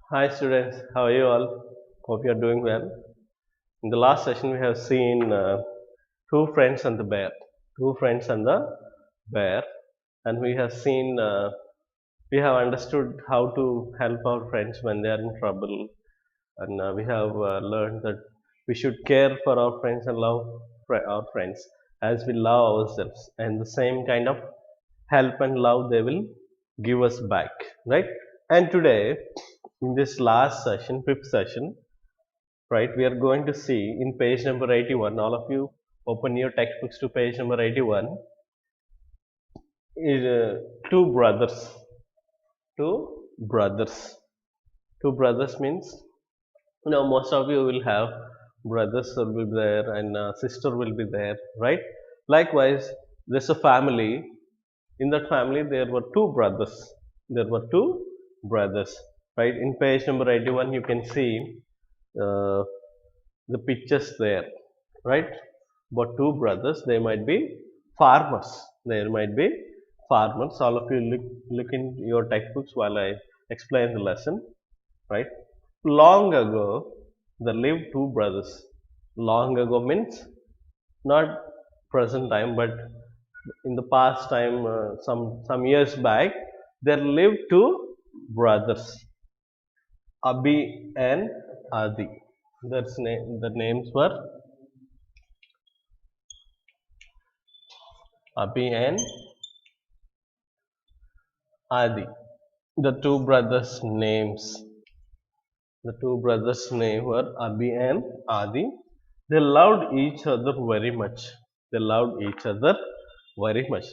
Hi students, how are you all? Hope you are doing well. In the last session, we have seen two friends and the bear. Two friends and the bear, and we have understood how to help our friends when they are in trouble, and we have learned that we should care for our friends and love our friends as we love ourselves, and the same kind of help and love they will give us back, right? And today, in this last session, fifth session, right, we are going to see in page number 81. All of you open your textbooks to page number 81. Is two brothers. Two brothers means, most of you will have brothers will be there and sister will be there, right? Likewise, there's a family. In that family, there were two brothers. There were two brothers, right? In page number 81, you can see uh, the pictures there, right? But two brothers, they might be farmers. There might be farmers. All of you look in your textbooks while I explain the lesson, right? Long ago, there lived two brothers. Long ago means not present time, but in the past time, some years back, there lived two brothers, Abi and Adi. The names were Abi and Adi. The two brothers' names. The two brothers' names were Abi and Adi. They loved each other very much. They loved each other very much.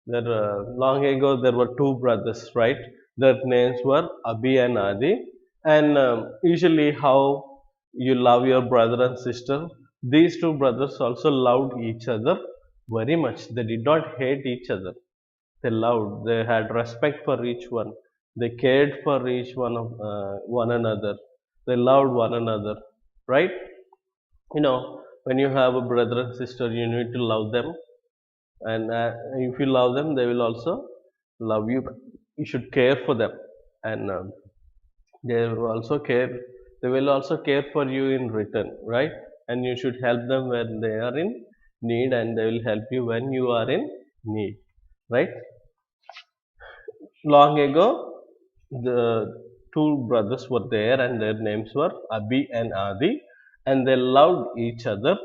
Long ago there were two brothers, right? Their names were Abi and Adi. And usually, how you love your brother and sister, these two brothers also loved each other very much. They did not hate each other. They loved. They had respect for each one. They cared for each one of one another. They loved one another, right? When you have a brother and sister, you need to love them, and if you love them, they will also love you. You should care for them, and they will also care. They will also care for you in return, right? And you should help them when they are in need, and they will help you when you are in need, right? Long ago, the two brothers were there, and their names were Abi and Adi, and they loved each other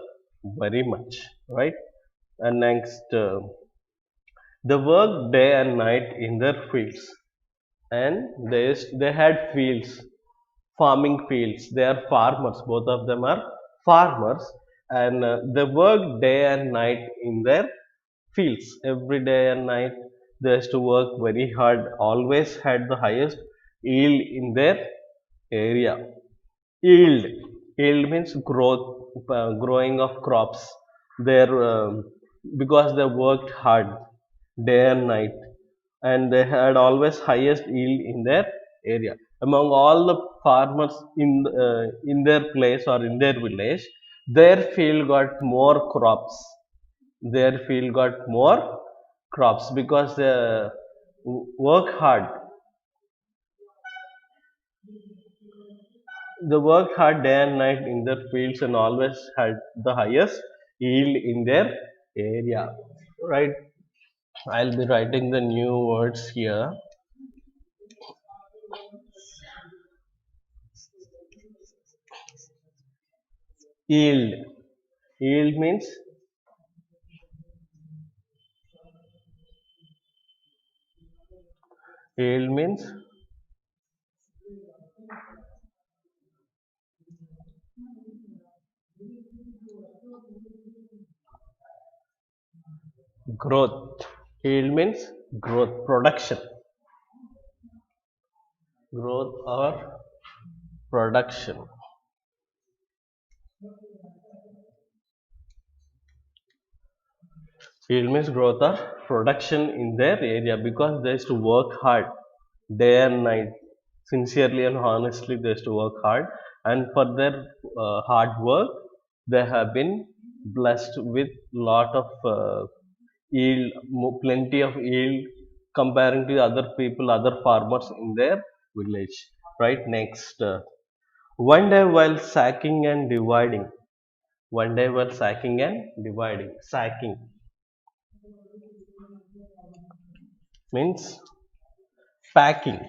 very much, right? And next, they worked day and night in their fields, and they had fields, farming fields. They are farmers. Both of them are farmers, and they worked day and night in their fields. Every day and night, they used to work very hard. Always had the highest yield in their area. Yield. Yield means growth, growing of crops. They're because they worked hard day and night, and they had always highest yield in their area. Among all the farmers in their place or in their village, their field got more crops. Their field got more crops because they work hard. They worked hard day and night in their fields and always had the highest yield in their area. Right? I'll be writing the new words here. Yield. Yield means yield means growth. Yield means growth, production, growth or production. Yield means growth or production in their area because they used to work hard day and night, sincerely and honestly. They used to work hard, and for their hard work, they have been blessed with lot of yield, plenty of yield comparing to other people, other farmers in their village. right? Next, one day while sacking and dividing. One day while sacking and dividing. Sacking means packing.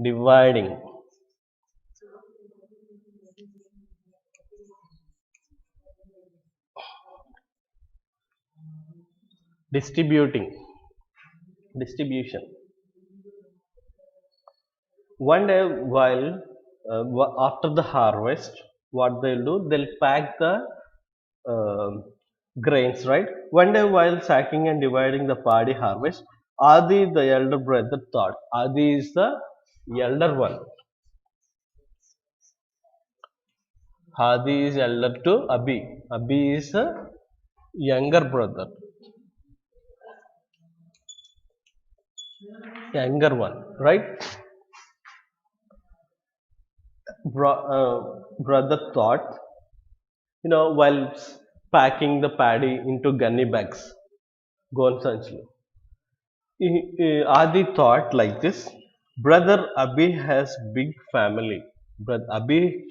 Dividing. Distributing. Distribution. One day while after the harvest, what they'll do, they'll pack the uh, grains, right? One day while sacking and dividing the paddy harvest, Adi the elder brother thought. Adi is the elder one. Adi is elder to Abi. Abi is a younger brother. Younger one, right? Brother thought, while packing the paddy into gunny bags, gone Sanchlu. Adi thought like this. Brother Abhi has big family. Brother Abhi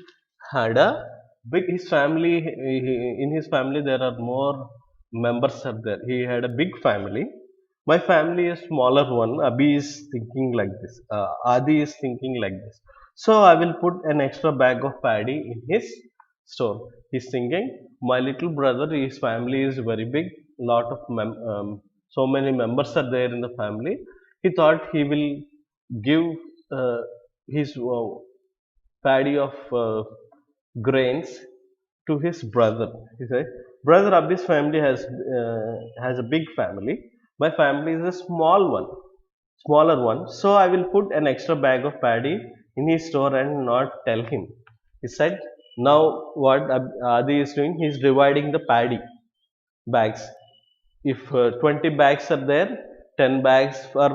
had a big his family. In his family there are more members are there. He had a big family. My family is smaller one. Abhi is thinking like this. Adi is thinking like this. So I will put an extra bag of paddy in his store. He's thinking my little brother, his family is very big. Lot of so many members are there in the family. He thought he will give his paddy of grains to his brother. He said, "Brother Abhi's family has a big family. My family is a smaller one. So I will put an extra bag of paddy in his store and not tell him." He said, "Now what Adi is doing? He is dividing the paddy bags. If 20 bags are there, 10 bags for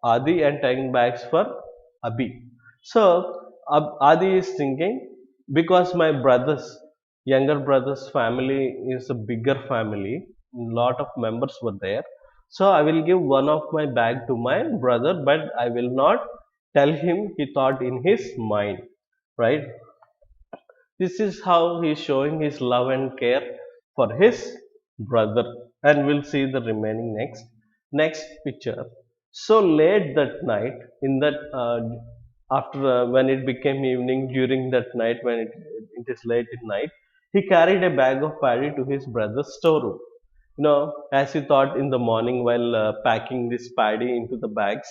Adi and 10 bags for Abi." So Adi is thinking, because my younger brother's family is a bigger family, lot of members were there. So I will give one of my bag to my brother, but I will not tell him, he thought in his mind, right? This is how he is showing his love and care for his brother, and we'll see the remaining next picture. So late that night, in that after when it became evening, during that night when it is late at night, he carried a bag of paddy to his brother's storeroom. As he thought in the morning while packing this paddy into the bags,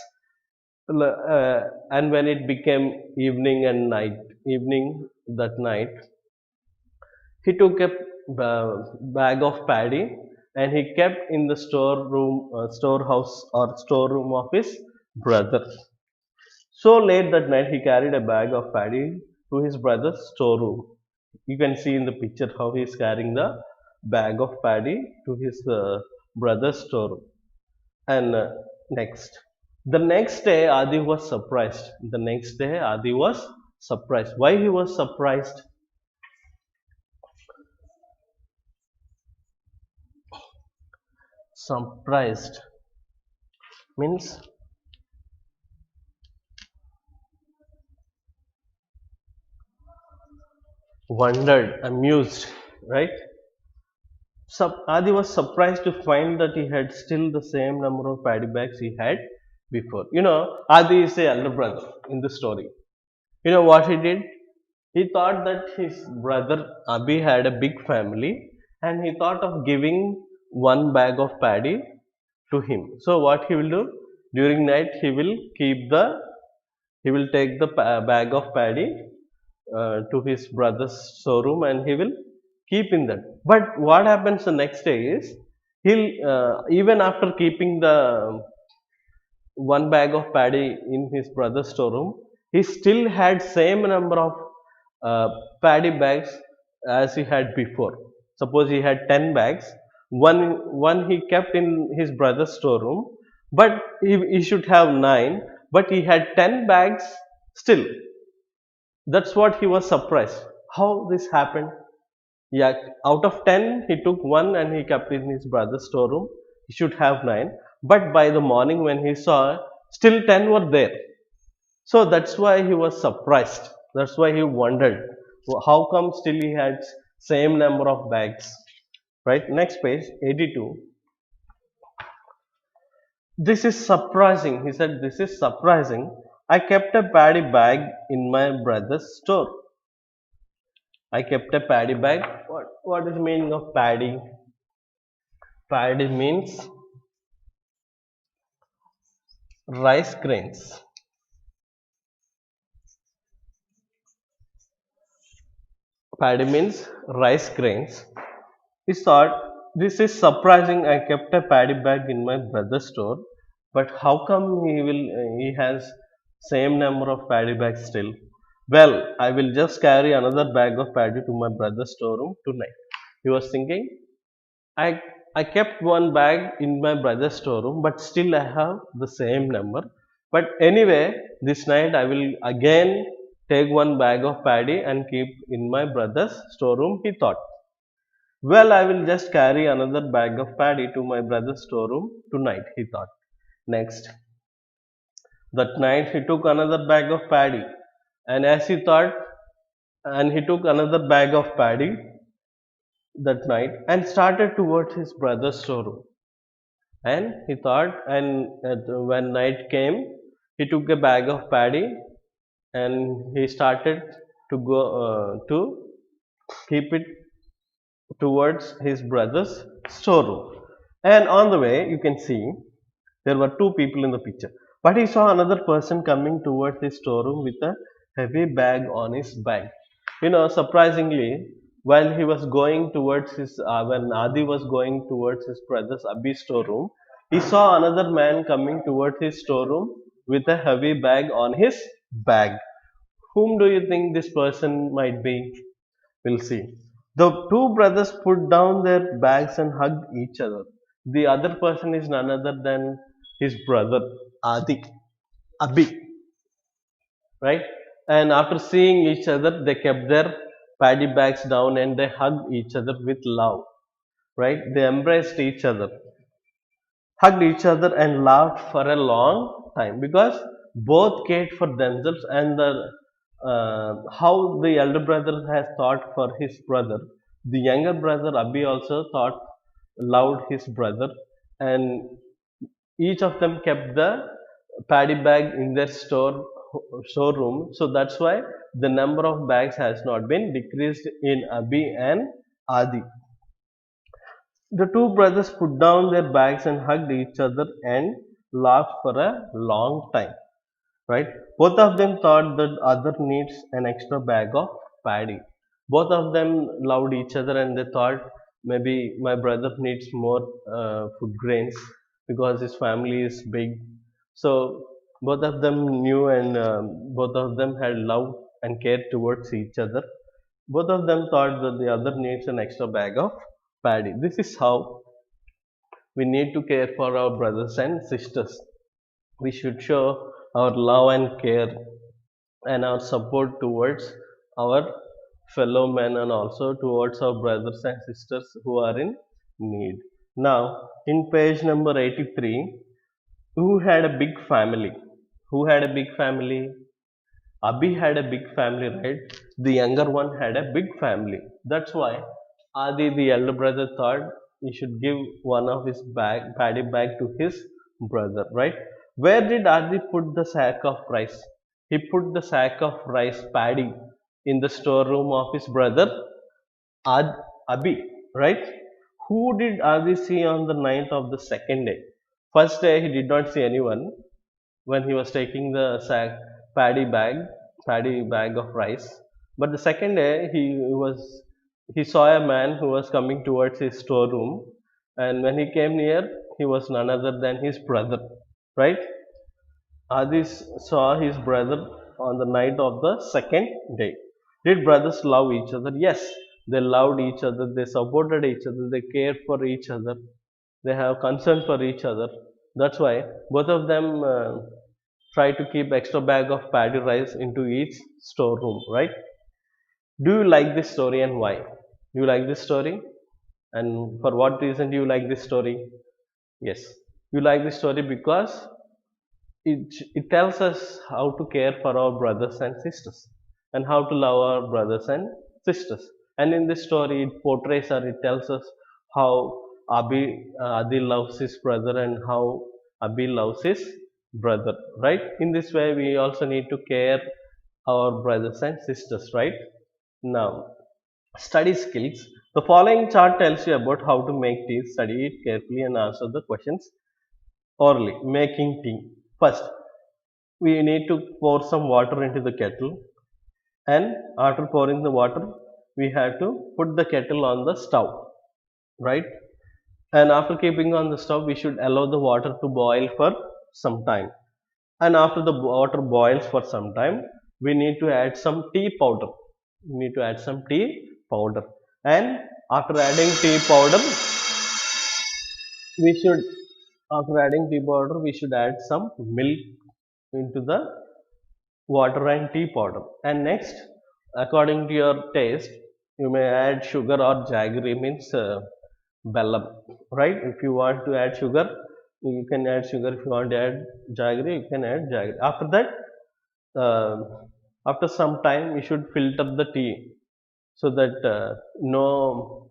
and when it became evening that night, he took a bag of paddy and he kept in the storehouse or storeroom of his brother. So late that night, he carried a bag of paddy to his brother's storeroom. You can see in the picture how he is carrying the bag of paddy to his brother's storeroom. And the next day, Adi was surprised. The next day, Adi was surprised. Why he was surprised? Surprised means wondered, amused, right? Adi was surprised to find that he had still the same number of paddy bags he had before. Adi is the elder brother in the story. You know what he did? He thought that his brother Abi had a big family and he thought of giving one bag of paddy to him. So what he will do? During night he will take the bag of paddy to his brother's showroom and he will keep in that. But what happens the next day is, he'll even after keeping the one bag of paddy in his brother's storeroom, he still had same number of paddy bags as he had before. Suppose he had 10 bags, one he kept in his brother's storeroom, but he should have 9, but he had 10 bags still. That's what he was surprised. How this happened? Yeah, out of 10, he took one and he kept in his brother's storeroom. He should have 9. But by the morning, when he saw, still 10 were there. So that's why he was surprised. That's why he wondered, how come still he had same number of bags? Right? Next page, 82. This is surprising. He said, this is surprising. I kept a paddy bag in my brother's store. I kept a paddy bag. What is the meaning of paddy? Paddy means rice grains. Paddy means rice grains. He thought, this is surprising. I kept a paddy bag in my brother's store, but how come he has same number of paddy bags still? Well, I will just carry another bag of paddy to my brother's storeroom tonight. He was thinking, I I kept one bag in my brother's storeroom, but still I have the same number. But anyway, this night I will again take one bag of paddy and keep in my brother's storeroom, he thought. Well, I will just carry another bag of paddy to my brother's storeroom tonight, he thought. Next, that night he took another bag of paddy, and as he thought, and he took another bag of paddy that night and started towards his brother's storeroom. And he thought, and when night came, he took a bag of paddy and he started to go to keep it towards his brother's storeroom. And on the way, you can see there were two people in the picture. But he saw another person coming towards his storeroom with a heavy bag on his back. Surprisingly, while he was going towards when Adi was going towards his brother's Abhi's storeroom, he saw another man coming towards his storeroom with a heavy bag on his bag. Whom do you think this person might be? We'll see. The two brothers put down their bags and hugged each other. The other person is none other than his brother Adi, Abhi, right? And after seeing each other, they kept their paddy bags down and they hugged each other with love, right? They embraced each other, hugged each other, and laughed for a long time because both cared for themselves and how the elder brother has thought for his brother. The younger brother Abhi also thought loved his brother, and each of them kept the paddy bag in their storeroom. So that's why the number of bags has not been decreased in Abhi and Adi. The two brothers put down their bags and hugged each other and laughed for a long time. Right? Both of them thought that other needs an extra bag of paddy. Both of them loved each other and they thought maybe my brother needs more food grains because his family is big. So both of them knew and both of them had love and care towards each other. Both of them thought that the other needs an extra bag of paddy. This is how we need to care for our brothers and sisters. We should show our love and care and our support towards our fellow men and also towards our brothers and sisters who are in need. Now, in page number 83, who had a big family? Who had a big family? Abhi had a big family, right? The younger one had a big family. That's why Adi, the elder brother, thought he should give one of his paddy bag to his brother, right? Where did Adi put the sack of rice? He put the sack of rice paddy in the storeroom of his brother Ad, Abhi, right? Who did Adi see on the night of the second day? First day he did not see anyone when he was taking the paddy bag, paddy bag of rice. But the second day he saw a man who was coming towards his storeroom, and when he came near, he was none other than his brother, right? Adis saw his brother on the night of the second day. Did brothers love each other? Yes, they loved each other, they supported each other, they cared for each other, they have concern for each other. That's why both of them try to keep extra bag of paddy rice into each storeroom, right? Do you like this story and why? You like this story? And for what reason do you like this story? Yes, you like this story because it tells us how to care for our brothers and sisters and how to love our brothers and sisters. And in this story, it portrays or it tells us how Adi loves his brother and how Abi loves his brother, right? In this way, we also need to care our brothers and sisters, right? Now, study skills. The following chart tells you about how to make tea. Study it carefully and answer the questions orally. Making tea. First, we need to pour some water into the kettle, and after pouring the water, we have to put the kettle on the stove, right? And after keeping on the stove, we should allow the water to boil for some time. And after the water boils for some time, we need to add some tea powder. We need to add some tea powder. And after adding tea powder, we should after adding tea powder, we should add some milk into the water and tea powder. And next, according to your taste, you may add sugar or jaggery, means bellam, right? If you want to add sugar, you can add sugar. If you want to add jaggery, you can add jaggery. After that, uh, after some time, you should filter the tea so that no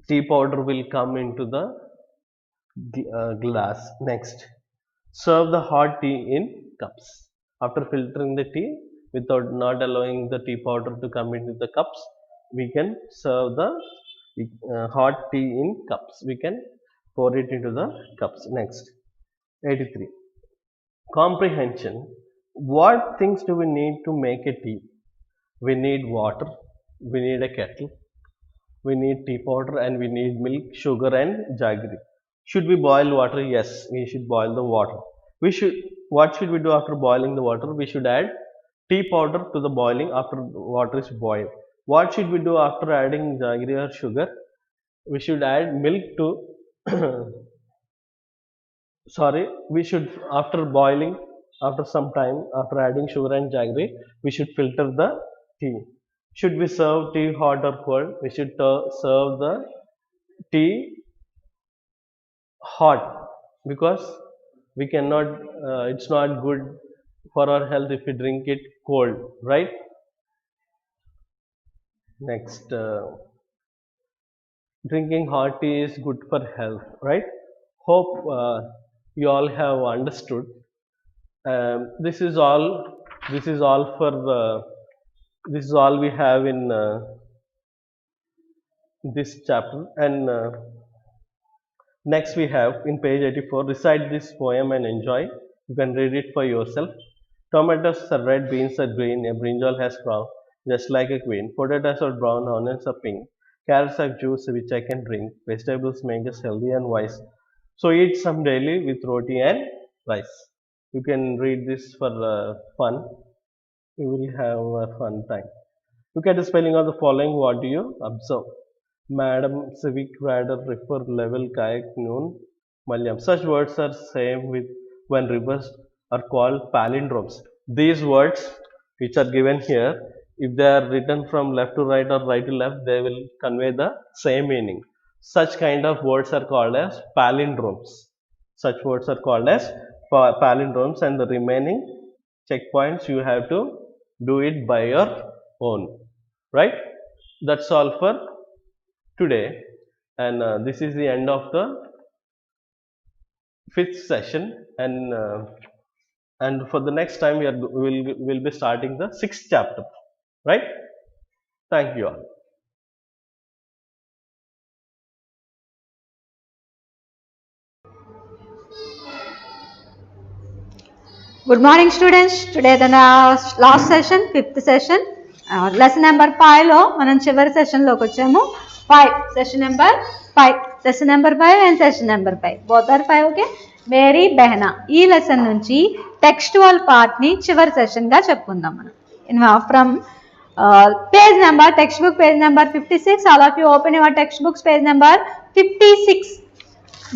tea powder will come into the glass. Next, serve the hot tea in cups. After filtering the tea, without not allowing the tea powder to come into the cups, we can serve the hot tea in cups. We can pour it into the cups. Next, 83. Comprehension. What things do we need to make a tea? We need water, we need a kettle, we need tea powder, and we need milk, sugar, and jaggery. Should we boil water? Yes, we should boil the water. What should we do after boiling the water? We should add tea powder to the boiling after water is boiled. What should we do after adding jaggery or sugar? We should add milk to sorry, we should after boiling, after some time, after adding sugar and jaggery, we should filter the tea. Should we serve tea hot or cold? We should serve the tea hot, because we cannot it's not good for our health if we drink it cold, right? Next, drinking hot tea is good for health, right? Hope you all have understood. This is all. This is all for. This is all we have in this chapter. And next we have in page 84. Recite this poem and enjoy. You can read it for yourself. Tomatoes are red, beans are green. A brinjal has crown, just like a queen. Potatoes are brown, onions are pink. Carrots have juice which I can drink. Vegetables make us healthy and wise. So eat some daily with roti and rice. You can read this for fun. You will have a fun time. Look at the spelling of the following. What do you observe? Madam, civic, radar, refer, level, kayak, noon, Malyam. Such words are same with when reversed are called palindromes. These words which are given here, if they are written from left to right or right to left, they will convey the same meaning. Such kind of words are called as palindromes. Such words are called as palindromes, and the remaining checkpoints you have to do it by your own, right? That's all for today, and this is the end of the 5th session, and for the next time we'll be starting the 6th chapter, right? Thank you all. Good morning students. Today the last session, 5th session, lesson number 5 లో మనం చివరి session లోకి వచ్చాము. 5 session number 5 and session number 5 both are 5. Okay, మేరీ బెహనా ఈ lesson నుంచి textual part ని చివరి సెషన్ గా చెప్పుకుందాం మనం. From page number, text book page number 56. All of you open your text books page number 56.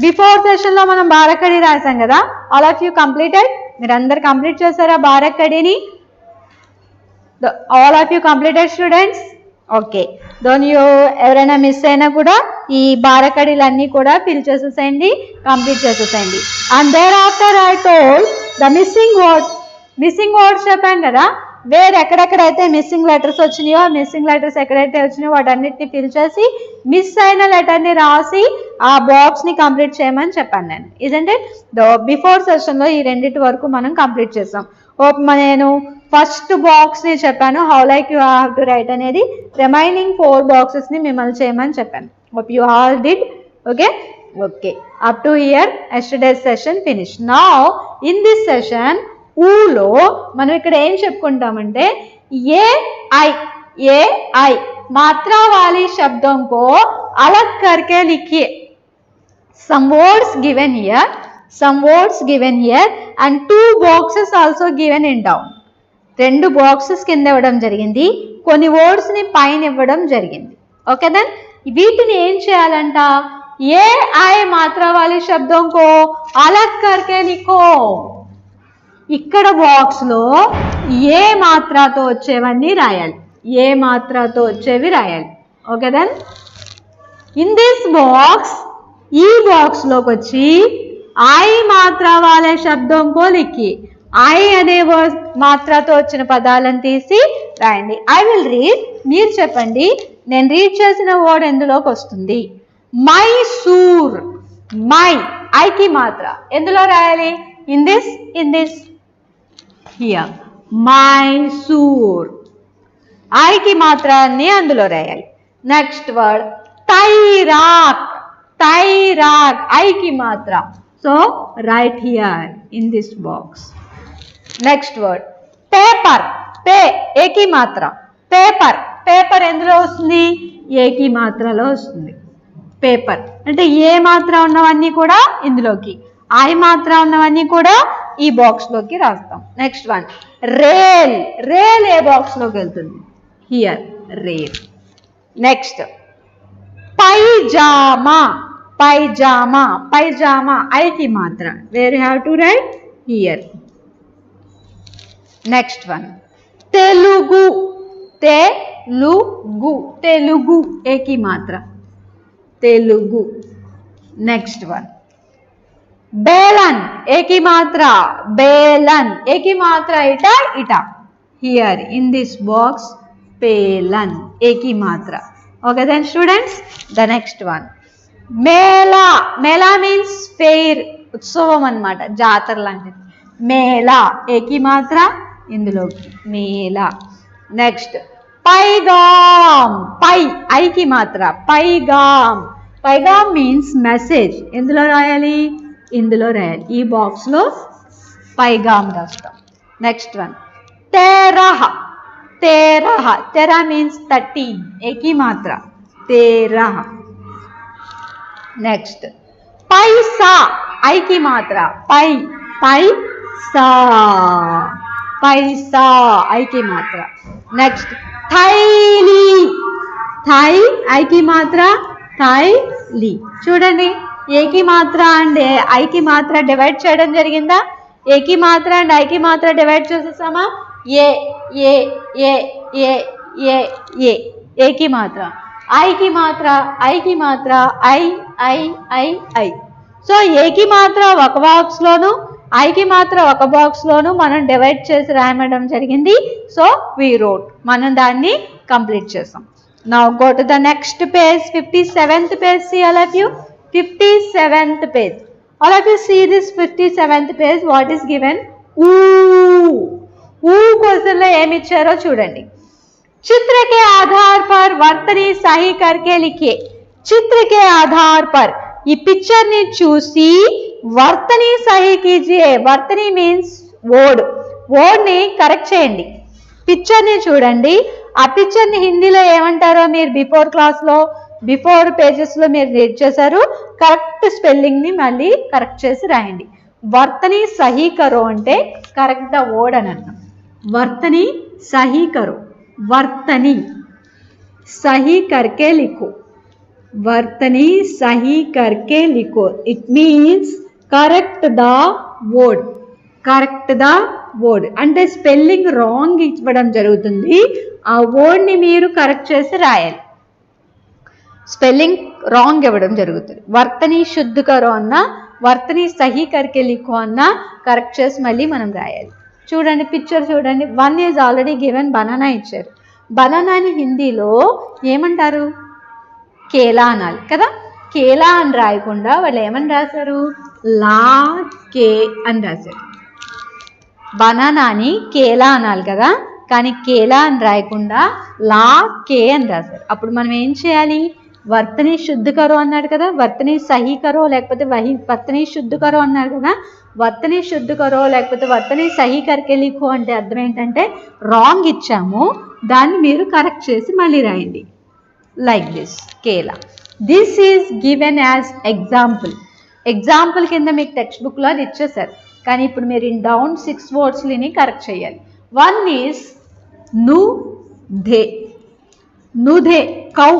Before session లో మనం బారకడి రాసాం కదా. All of you completed? మీరందరు కంప్లీట్ చేశారా బారకడిని? All of you completed students? Okay. ఎవరైనా మిస్ అయినా కూడా ఈ బారకడీలన్నీ కూడా ఫిల్ చేసేసేయండి, కంప్లీట్ చేసేసేయండి. And there after I told the missing words చెప్పాను కదా, వేరే ఎక్కడెక్కడైతే మిస్సింగ్ లెటర్స్ వచ్చినాయో, మిస్సింగ్ లెటర్స్ ఎక్కడైతే వచ్చినాయో వాటన్నిటిని ఫిల్ చేసి మిస్ అయిన లెటర్ని రాసి ఆ బాక్స్ని కంప్లీట్ చేయమని చెప్పాను నేను. ఇదంటే బిఫోర్ సెషన్లో ఈ రెండింటి వరకు మనం కంప్లీట్ చేసాం. నేను ఫస్ట్ బాక్స్ని చెప్పాను, how like you have to write అనేది. రిమైనింగ్ 4 బాక్సెస్ని మిమ్మల్ని చేయమని చెప్పాను. Hope you all did. Okay up to here yesterday's session finish. Now in this session ఊలో మనం ఇక్కడ ఏం చెప్పుకుంటామంటే ఏ ఐ मात्रा वाली शब्दों को अलग करके लिखिए. Some words given here and 2 boxes also given in down. 2 boxes కింద ఇవ్వడం జరిగింది, కొన్ని words ని పైన ఇవ్వడం జరిగింది. ఓకే దెన్ వీటిని ఏం చేయాలంట, ఏ ఐ మాత్రా वाली शब्दों को अलग करके लिखो. ఇక్కడ బాక్స్ లో ఏ మాత్రతో వచ్చేవన్నీ రాయాలి, ఏ మాత్రతో వచ్చేవి రాయాలి. Okay then in this box, ఈ బాక్స్ లోకి వచ్చి ఐ మాత్రా వాలే శబ్దంకో లిఖి, ఐ అనే మాత్రతో వచ్చిన పదాలను తీసి రాయండి. ఐ విల్ రీడ్, మీరు చెప్పండి నేను రీడ్ చేసిన వర్డ్ ఎందులోకి వస్తుంది. మైసూర్, మై ఐకి మాత్ర ఎందులో రాయాలి, ఇన్ దిస్ హియర్ మైసూర్, ఐకి మాత్ర అన్ని అందులో రాయాలి. నెక్స్ట్ వర్డ్ తైరాక్, ఐకి మాత్ర, so right here in this box. Next word paper, ఏకి మాత్ర, పేపర్ ఎందులో వస్తుంది, ఏకి మాత్రలో వస్తుంది. పేపర్ అంటే ఏ మాత్ర ఉన్నవన్నీ కూడా ఇందులోకి, ఐ మాత్ర ఉన్నవన్నీ కూడా ఈ బాక్స్ లోకి రాస్తాం. నెక్స్ట్ వన్ రేల్ ఏ బాక్స్ లోకి వెళ్తుంది, హియర్ రేల్. నెక్స్ట్ పైజామా ఐకి మాత్ర, where you have to right here. Next one Telugu ఏకి మాత్ర, తెలుగు. నెక్స్ట్ వన్ బేలన్ ఏకి మాత్ర, ఏకి మాత్ర ఇటా, హియర్ ఇన్ దిస్ బాక్స్ పేలన్ ఏకి మాత్ర. Okay then students, the next one mela means fair, ఉత్సవం అన్నమాట, జాతర లాంటిది. మేళా ఏకి మాత్ర ఇందులోకి మేళా. నెక్స్ట్ పైగామ్, ఐకి మాత్ర, పైగామ్ మీన్స్ మెసేజ్, ఎందులో రాయాలి, ఇందులో రాయాలి. ఈ బాక్స్ లో పైగామ్ రాస్తాం. నెక్స్ట్ వన్ తెరా మీన్స్ 13, ఏకి మాత్ర తెరా. నెక్స్ట్ పైసా ఐకి మాత్ర, పైసా ఐకి మాత్ర. నెక్స్ట్ థై ఐకి మాత్ర, థైలి. చూడండి ఏకి మాత్ర అండ్ ఐకి మాత్ర డివైడ్ చేయడం జరిగిందా, ఏకి మాత్ర అండ్ ఐకి మాత్ర డివైడ్ చేసేసామా, ఏకి మాత్ర, ఐకి మాత్ర, ఐ. సో ఏకి మాత్ర ఒక బాక్స్ లోను, ఐకి మాత్ర ఒక బాక్స్ లోను మనం డివైడ్ చేసి రాయడం జరిగింది. సో వి రోట్, మనం దాన్ని కంప్లీట్ చేసాం. Now go to the next page, 57th page. See all of you, 57th page. All of you see this 57th page. What is given? Question లో ఏమి ఇచ్చారో చూడండి. चित्र के आधार पर वर्तनी सही करके लिखिए. चित्र के आधार पर, ఈ పిక్చర్ ని చూసి వర్తని సహీ కీజియే. వర్తని మీన్స్ వర్డ్ ని కరెక్ట్ చేయండి. పిక్చర్ ని చూడండి, ఆ పిక్చర్ ని హిందీలో ఏమంటారో మీరు బిఫోర్ పేజెస్ లో మీరు రీడ్ చేశారు. కరెక్ట్ స్పెల్లింగ్ ని మళ్ళీ కరెక్ట్ చేసి రాయండి. వర్తని సహీ కరో అంటే కరెక్ట్ ద వర్డ్ అని అర్థం. వర్తని సహీ కరో, వర్తని సహీ కర్కే లిఖో, వర్తని సహీ కర్కే లిఖో. It means correct the word, correct the word అంటే స్పెల్లింగ్ రాంగ్ ఇవ్వడం జరుగుతుంది. ఆ వర్డ్ ని మీరు కరెక్ట్ చేసి రాయాలి. స్పెల్లింగ్ రాంగ్ ఇవ్వడం జరుగుతుంది. వర్తని శుద్ధ కరో అన్నా వర్తని సహీ కర్కే లిఖో అన్నా కరెక్ట్ చేసి మళ్ళీ మనం రాయాలి. చూడండి పిక్చర్ చూడండి. 1 ఈజ్ ఆల్రెడీ గివెన్, బనానా ఇచ్చారు. బనానాని హిందీలో ఏమంటారు? కేలా అనాలి కదా. కేలా అని రాయకుండా వాళ్ళు ఏమని రాశారు? లా కే అని రాశారు. బనానాని కేలా అనాలి కదా, కానీ కేలా అని రాయకుండా లా కే అని రాశారు. అప్పుడు మనం ఏం చేయాలి? వర్తని శుద్ధ కరో అన్నాడు కదా, వర్తని సహీ కరో లేకపోతే వర్తని శుద్ధ కరో అన్నారు కదా. వర్తని శుద్ధ కరో లేకపోతే వర్తని సహీ కర్కే లిఖో అంటే అర్థం ఏంటంటే రాంగ్ ఇచ్చాము, దాన్ని మీరు కరెక్ట్ చేసి మళ్ళీ రాయండి. Like this Kela. This is given as example. Example కింద మీకు టెక్స్ట్ బుక్లో అది ఇచ్చేసారు, కానీ ఇప్పుడు మీరు ఇన్ డౌన్ 6 వర్డ్స్ని కరెక్ట్ చేయాలి. 1 ఈజ్ ను ధే. నుధే కౌ.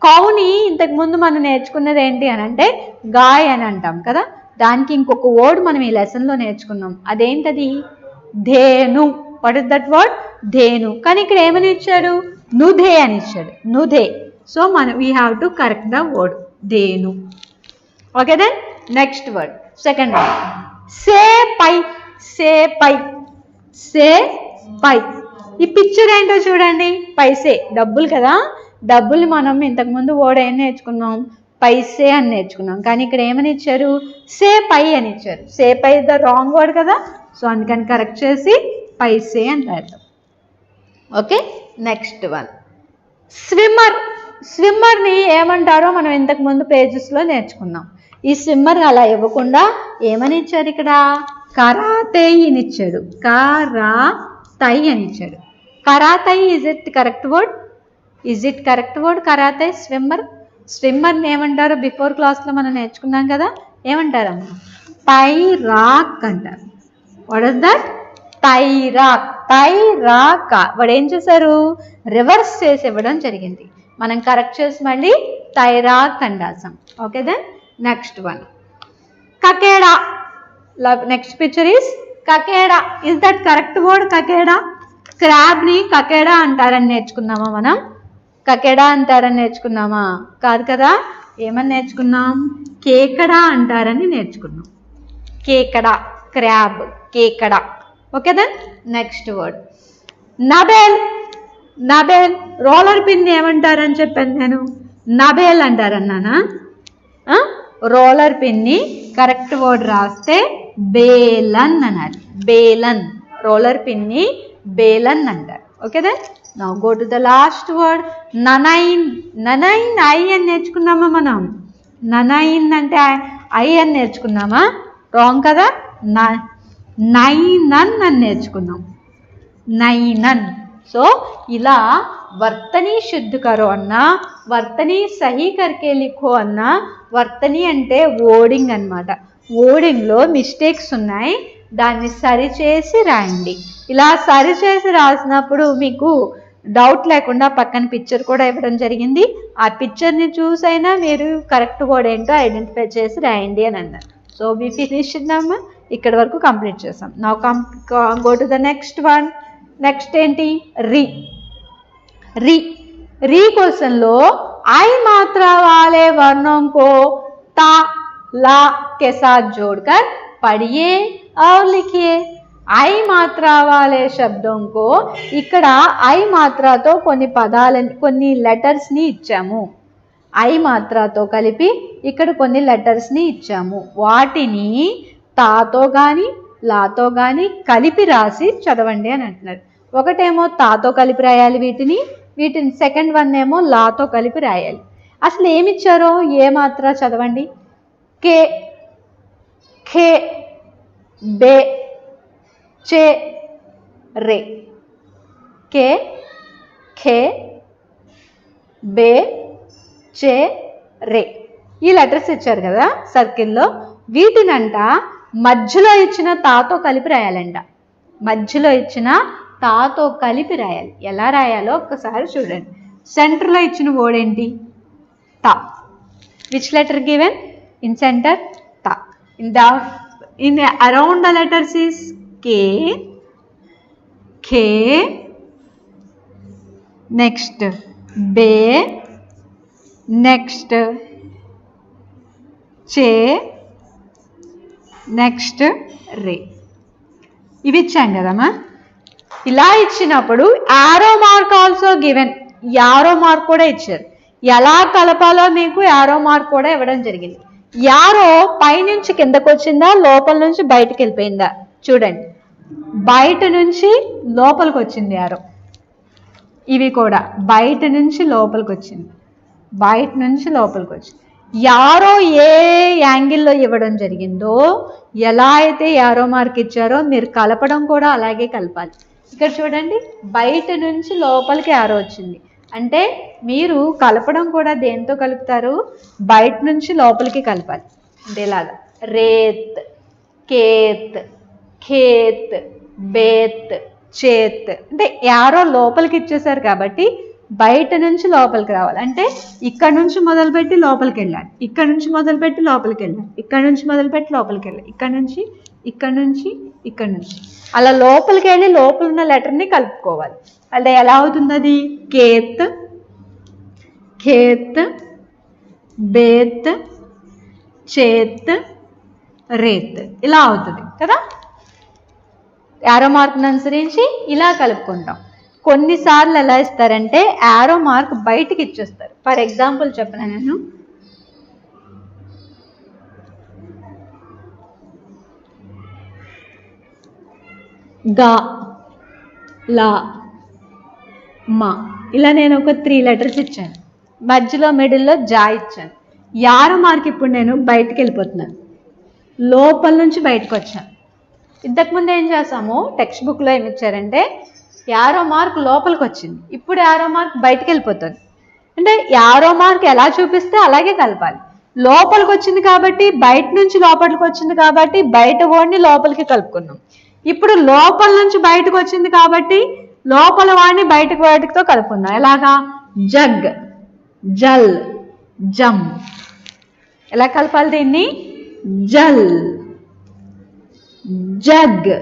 కౌని ఇంతకుముందు మనం నేర్చుకున్నది ఏంటి అని అంటే గాయ్ అని అంటాం కదా. దానికి ఇంకొక వర్డ్ మనం ఈ లెసన్లో నేర్చుకున్నాం. అదేంటది? ధేను. What is that word? ధేను. కానీ ఇక్కడ ఏమని ఇచ్చాడు? నుధే అని ఇచ్చాడు. నుధే. So we have to correct the word ధేను. Okay then next word, second word సే పై. సే పై. సే పై. ఈ పిక్చర్ ఏంటో చూడండి. పైసే డబ్బులు కదా. డబ్బులు మనం ఇంతకుముందు వర్డ్ ఏం నేర్చుకున్నాం? పైసే అని నేర్చుకున్నాం, కానీ ఇక్కడ ఏమని ఇచ్చారు? సే పై అని ఇచ్చారు. సే పై ద రాంగ్ వర్డ్ కదా, సో అందుకని కరెక్ట్ చేసి పైసే అని రాద్దాం. Okay next one swimmer. స్విమ్మర్ని ఏమంటారో మనం ఇంతకుముందు పేజెస్లో నేర్చుకున్నాం. ఈ స్విమ్మర్ అలా ఇవ్వకుండా ఏమని ఇచ్చారు? ఇక్కడ కరాతై అని ఇచ్చాడు. కరాతై అని ఇచ్చాడు. కరాతై is it correct word? Is it correct word కరాతై? స్విమ్మర్. స్విమ్మర్ని ఏమంటారు? బిఫోర్ క్లాస్లో మనం నేర్చుకున్నాం కదా, ఏమంటారమ్మా? తైరాక్ అంటారు. What is that? తైరాక్. తైరాక. వాడు ఏం చేశారు? రివర్స్ చేసి ఇవ్వడం జరిగింది. మనం కరెక్ట్ చేసి మళ్ళీ తైరాక్ అని రాసాం. ఓకే దెన్ నెక్స్ట్ వన్ కకేడా. నెక్స్ట్ పిక్చర్ ఈస్ కకేడా. Is that correct word? కకేడా. క్రాబ్ని కకేడా అంటారని నేర్చుకున్నామా మనం? కకేడా అంటారని నేర్చుకున్నామా? కాదు కదా. ఏమని నేర్చుకున్నాం? కేకడా అంటారని నేర్చుకున్నాం. కేకడా. క్రాబ్. కేకడా. ఓకే దెన్ నెక్స్ట్ వర్డ్ నబేల్. నబేల్. రోలర్ పిన్ ఏమంటారని చెప్పాను నేను? నబేల్ అంటారన్నానా? రోలర్ పిన్ని కరెక్ట్ వర్డ్ రాస్తే బేలన్ అనాలి. బేలన్. రోలర్ పిన్ని బేలన్ అంటారు. Okay then now go to the last word ననైన్. ననైన్ ఐ అని నేర్చుకున్నామా మనం? ననైన్ అంటే ఐ అని నేర్చుకున్నామా? రాంగ్ కదా. నైనన్ అని నేర్చుకున్నాం. నైనన్. సో ఇలా వర్తని శుద్ధ కరో అన్నా వర్తని సహీ కర్కే లిఖో అన్నా, వర్తని అంటే ఓడింగ్ అనమాట. ఓడింగ్లో మిస్టేక్స్ ఉన్నాయి, దాన్ని సరిచేసి రాయండి. ఇలా సరిచేసి రాసినప్పుడు మీకు డౌట్ లేకుండా పక్కన పిక్చర్ కూడా ఇవ్వడం జరిగింది. ఆ పిక్చర్ని చూసైనా మీరు కరెక్ట్ వర్డ్ ఏంటో ఐడెంటిఫై చేసి రాయండి అని అన్నారు. సో వి ఫినిష్డ్ అమ్మా. ఇక్కడ వరకు కంప్లీట్ చేసాం. Now go to the next one. Next ఏంటి? రీ. రీ. రీ క్వశ్చన్లో ఐ मात्रा वाले वर्णों को ता ला के साथ जोड़कर पढ़िए और लिखिए. ఐ మాత్రా వాలే శబ్దంకో ఇక్కడ ఐ మాత్రతో కొన్ని పదాలని కొన్ని లెటర్స్ని ఇచ్చాము. ఐ మాత్రతో కలిపి ఇక్కడ కొన్ని లెటర్స్ని ఇచ్చాము. వాటిని తాతో కానీ లాతో కానీ కలిపి రాసి చదవండి అని అంటున్నారు. ఒకటేమో తాతో కలిపి రాయాలి వీటిని సెకండ్ వన్ ఏమో లాతో కలిపి రాయాలి. అసలు ఏమిచ్చారో ఏ మాత్ర చదవండి. కే, ఖే, బే, చే, రే. కే, ఖే, బే, చే, రే. ఈ లెటర్స్ ఇచ్చారు కదా సర్కిల్లో. వీటినంట మధ్యలో ఇచ్చిన తాతో కలిపి రాయాలంట. మధ్యలో ఇచ్చిన తాతో కలిపి రాయాలి. ఎలా రాయాలో ఒక్కసారి చూడండి. సెంటర్లో ఇచ్చిన వర్డ్ ఏంటి? తా. Which letter given in centre? తా. in around the letters is K, K, next Be, next చే, నెక్స్ట్ రే. ఇవి ఇచ్చాం కదమ్మా. ఇలా ఇచ్చినప్పుడు arrow mark also given, arrow mark కూడా ఇచ్చారు. ఎలా కలపాలో మీకు యారో మార్క్ కూడా ఇవ్వడం జరిగింది. యారో పైనుంచి కిందకు వచ్చిందా, లోపల నుంచి బయటకు వెళ్ళిపోయిందా? చూడండి, బయట నుంచి లోపలికి వచ్చింది యారో. ఇవి కూడా బయట నుంచి లోపలికి వచ్చింది, బయట నుంచి లోపలికి వచ్చింది. యారో ఏ యాంగిల్లో ఇవ్వడం జరిగిందో, ఎలా అయితే యారో మార్క్ ఇచ్చారో మీరు కలపడం కూడా అలాగే కలపాలి. ఇక్కడ చూడండి, బయట నుంచి లోపలికి యారో వచ్చింది అంటే మీరు కలపడం కూడా దేంతో కలుపుతారు? బయట నుంచి లోపలికి కలపాలి. అంటే ఇలాగా రేత్, కేత్, ఖేత్, బేత్, చేత్. అంటే యారో లోపలికి ఇచ్చేసారు కాబట్టి బయట నుంచి లోపలికి రావాలి. అంటే ఇక్కడ నుంచి మొదలుపెట్టి లోపలికి వెళ్ళాలి, ఇక్కడ నుంచి మొదలుపెట్టి లోపలికి వెళ్ళాలి, ఇక్కడ నుంచి మొదలుపెట్టి లోపలికి వెళ్ళాలి, ఇక్కడ నుంచి, ఇక్కడ నుంచి, ఇక్కడ నుంచి, అలా లోపలికి వెళ్ళి లోపల ఉన్న లెటర్ని కలుపుకోవాలి. అంటే ఎలా అవుతుంది అది? కేత్, ఖేత్, బేత్, చేత్, రేత్ ఇలా అవుతుంది కదా. యారో మార్క్ని అనుసరించి ఇలా కలుపుకుంటాం. కొన్నిసార్లు ఎలా ఇస్తారంటే యారో మార్క్ బయటికి ఇచ్చేస్తారు. ఫర్ ఎగ్జాంపుల్ చెప్పనా నేను, గా, లా, మా, ఇలా నేను ఒక 3 లెటర్స్ ఇచ్చాను, మధ్యలో మిడిల్లో జా ఇచ్చాను. యారో మార్క్ ఇప్పుడు నేను బయటికి వెళ్ళిపోతున్నాను, లోపల నుంచి బయటకు వచ్చాను. ఇంతకుముందు ఏం చేసాము, టెక్స్ట్ బుక్లో ఏమి ఇచ్చారంటే యారో మార్క్ లోపలికి వచ్చింది, ఇప్పుడు యారో మార్క్ బయటకు వెళ్ళిపోతుంది. అంటే యారో మార్క్ ఎలా చూపిస్తే అలాగే కలపాలి. లోపలికి వచ్చింది కాబట్టి, బయట నుంచి లోపలికి వచ్చింది కాబట్టి బయట వాడిని లోపలికి కలుపుకున్నాం. ఇప్పుడు లోపల నుంచి బయటకు వచ్చింది కాబట్టి లోపల వాడిని బయటతో కలుపుకున్నాం. ఎలాగా? జగ్, జల్, జమ్. ఎలా కలపాలి దీన్ని? జల్, జగ్,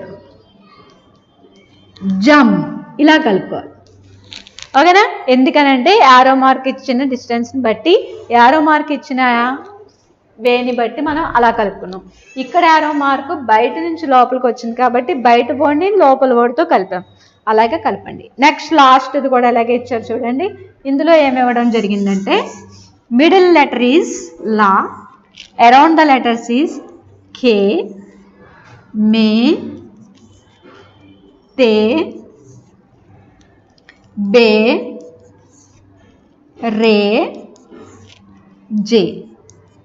జమ్ ఇలా కలుపుకోవాలి. ఓకేనా? ఎందుకనంటే యారో మార్క్ ఇచ్చిన డిస్టెన్స్ని బట్టి, యారో మార్క్ ఇచ్చిన వేని బట్టి మనం అలా కలుపుకున్నాం. ఇక్కడ యారో మార్క్ బయట నుంచి లోపలికి వచ్చింది కాబట్టి బయట బోర్డ్ని లోపల బోర్డుతో కలిపాం. అలాగే కలపండి. నెక్స్ట్ లాస్ట్ది కూడా అలాగే ఇచ్చారు చూడండి. ఇందులో ఏమి ఇవ్వడం జరిగిందంటే మిడిల్ లెటర్ ఈజ్ లా, అరౌండ్ ద లెటర్స్ ఈజ్ కే, మే, తే, బే, రే, జే.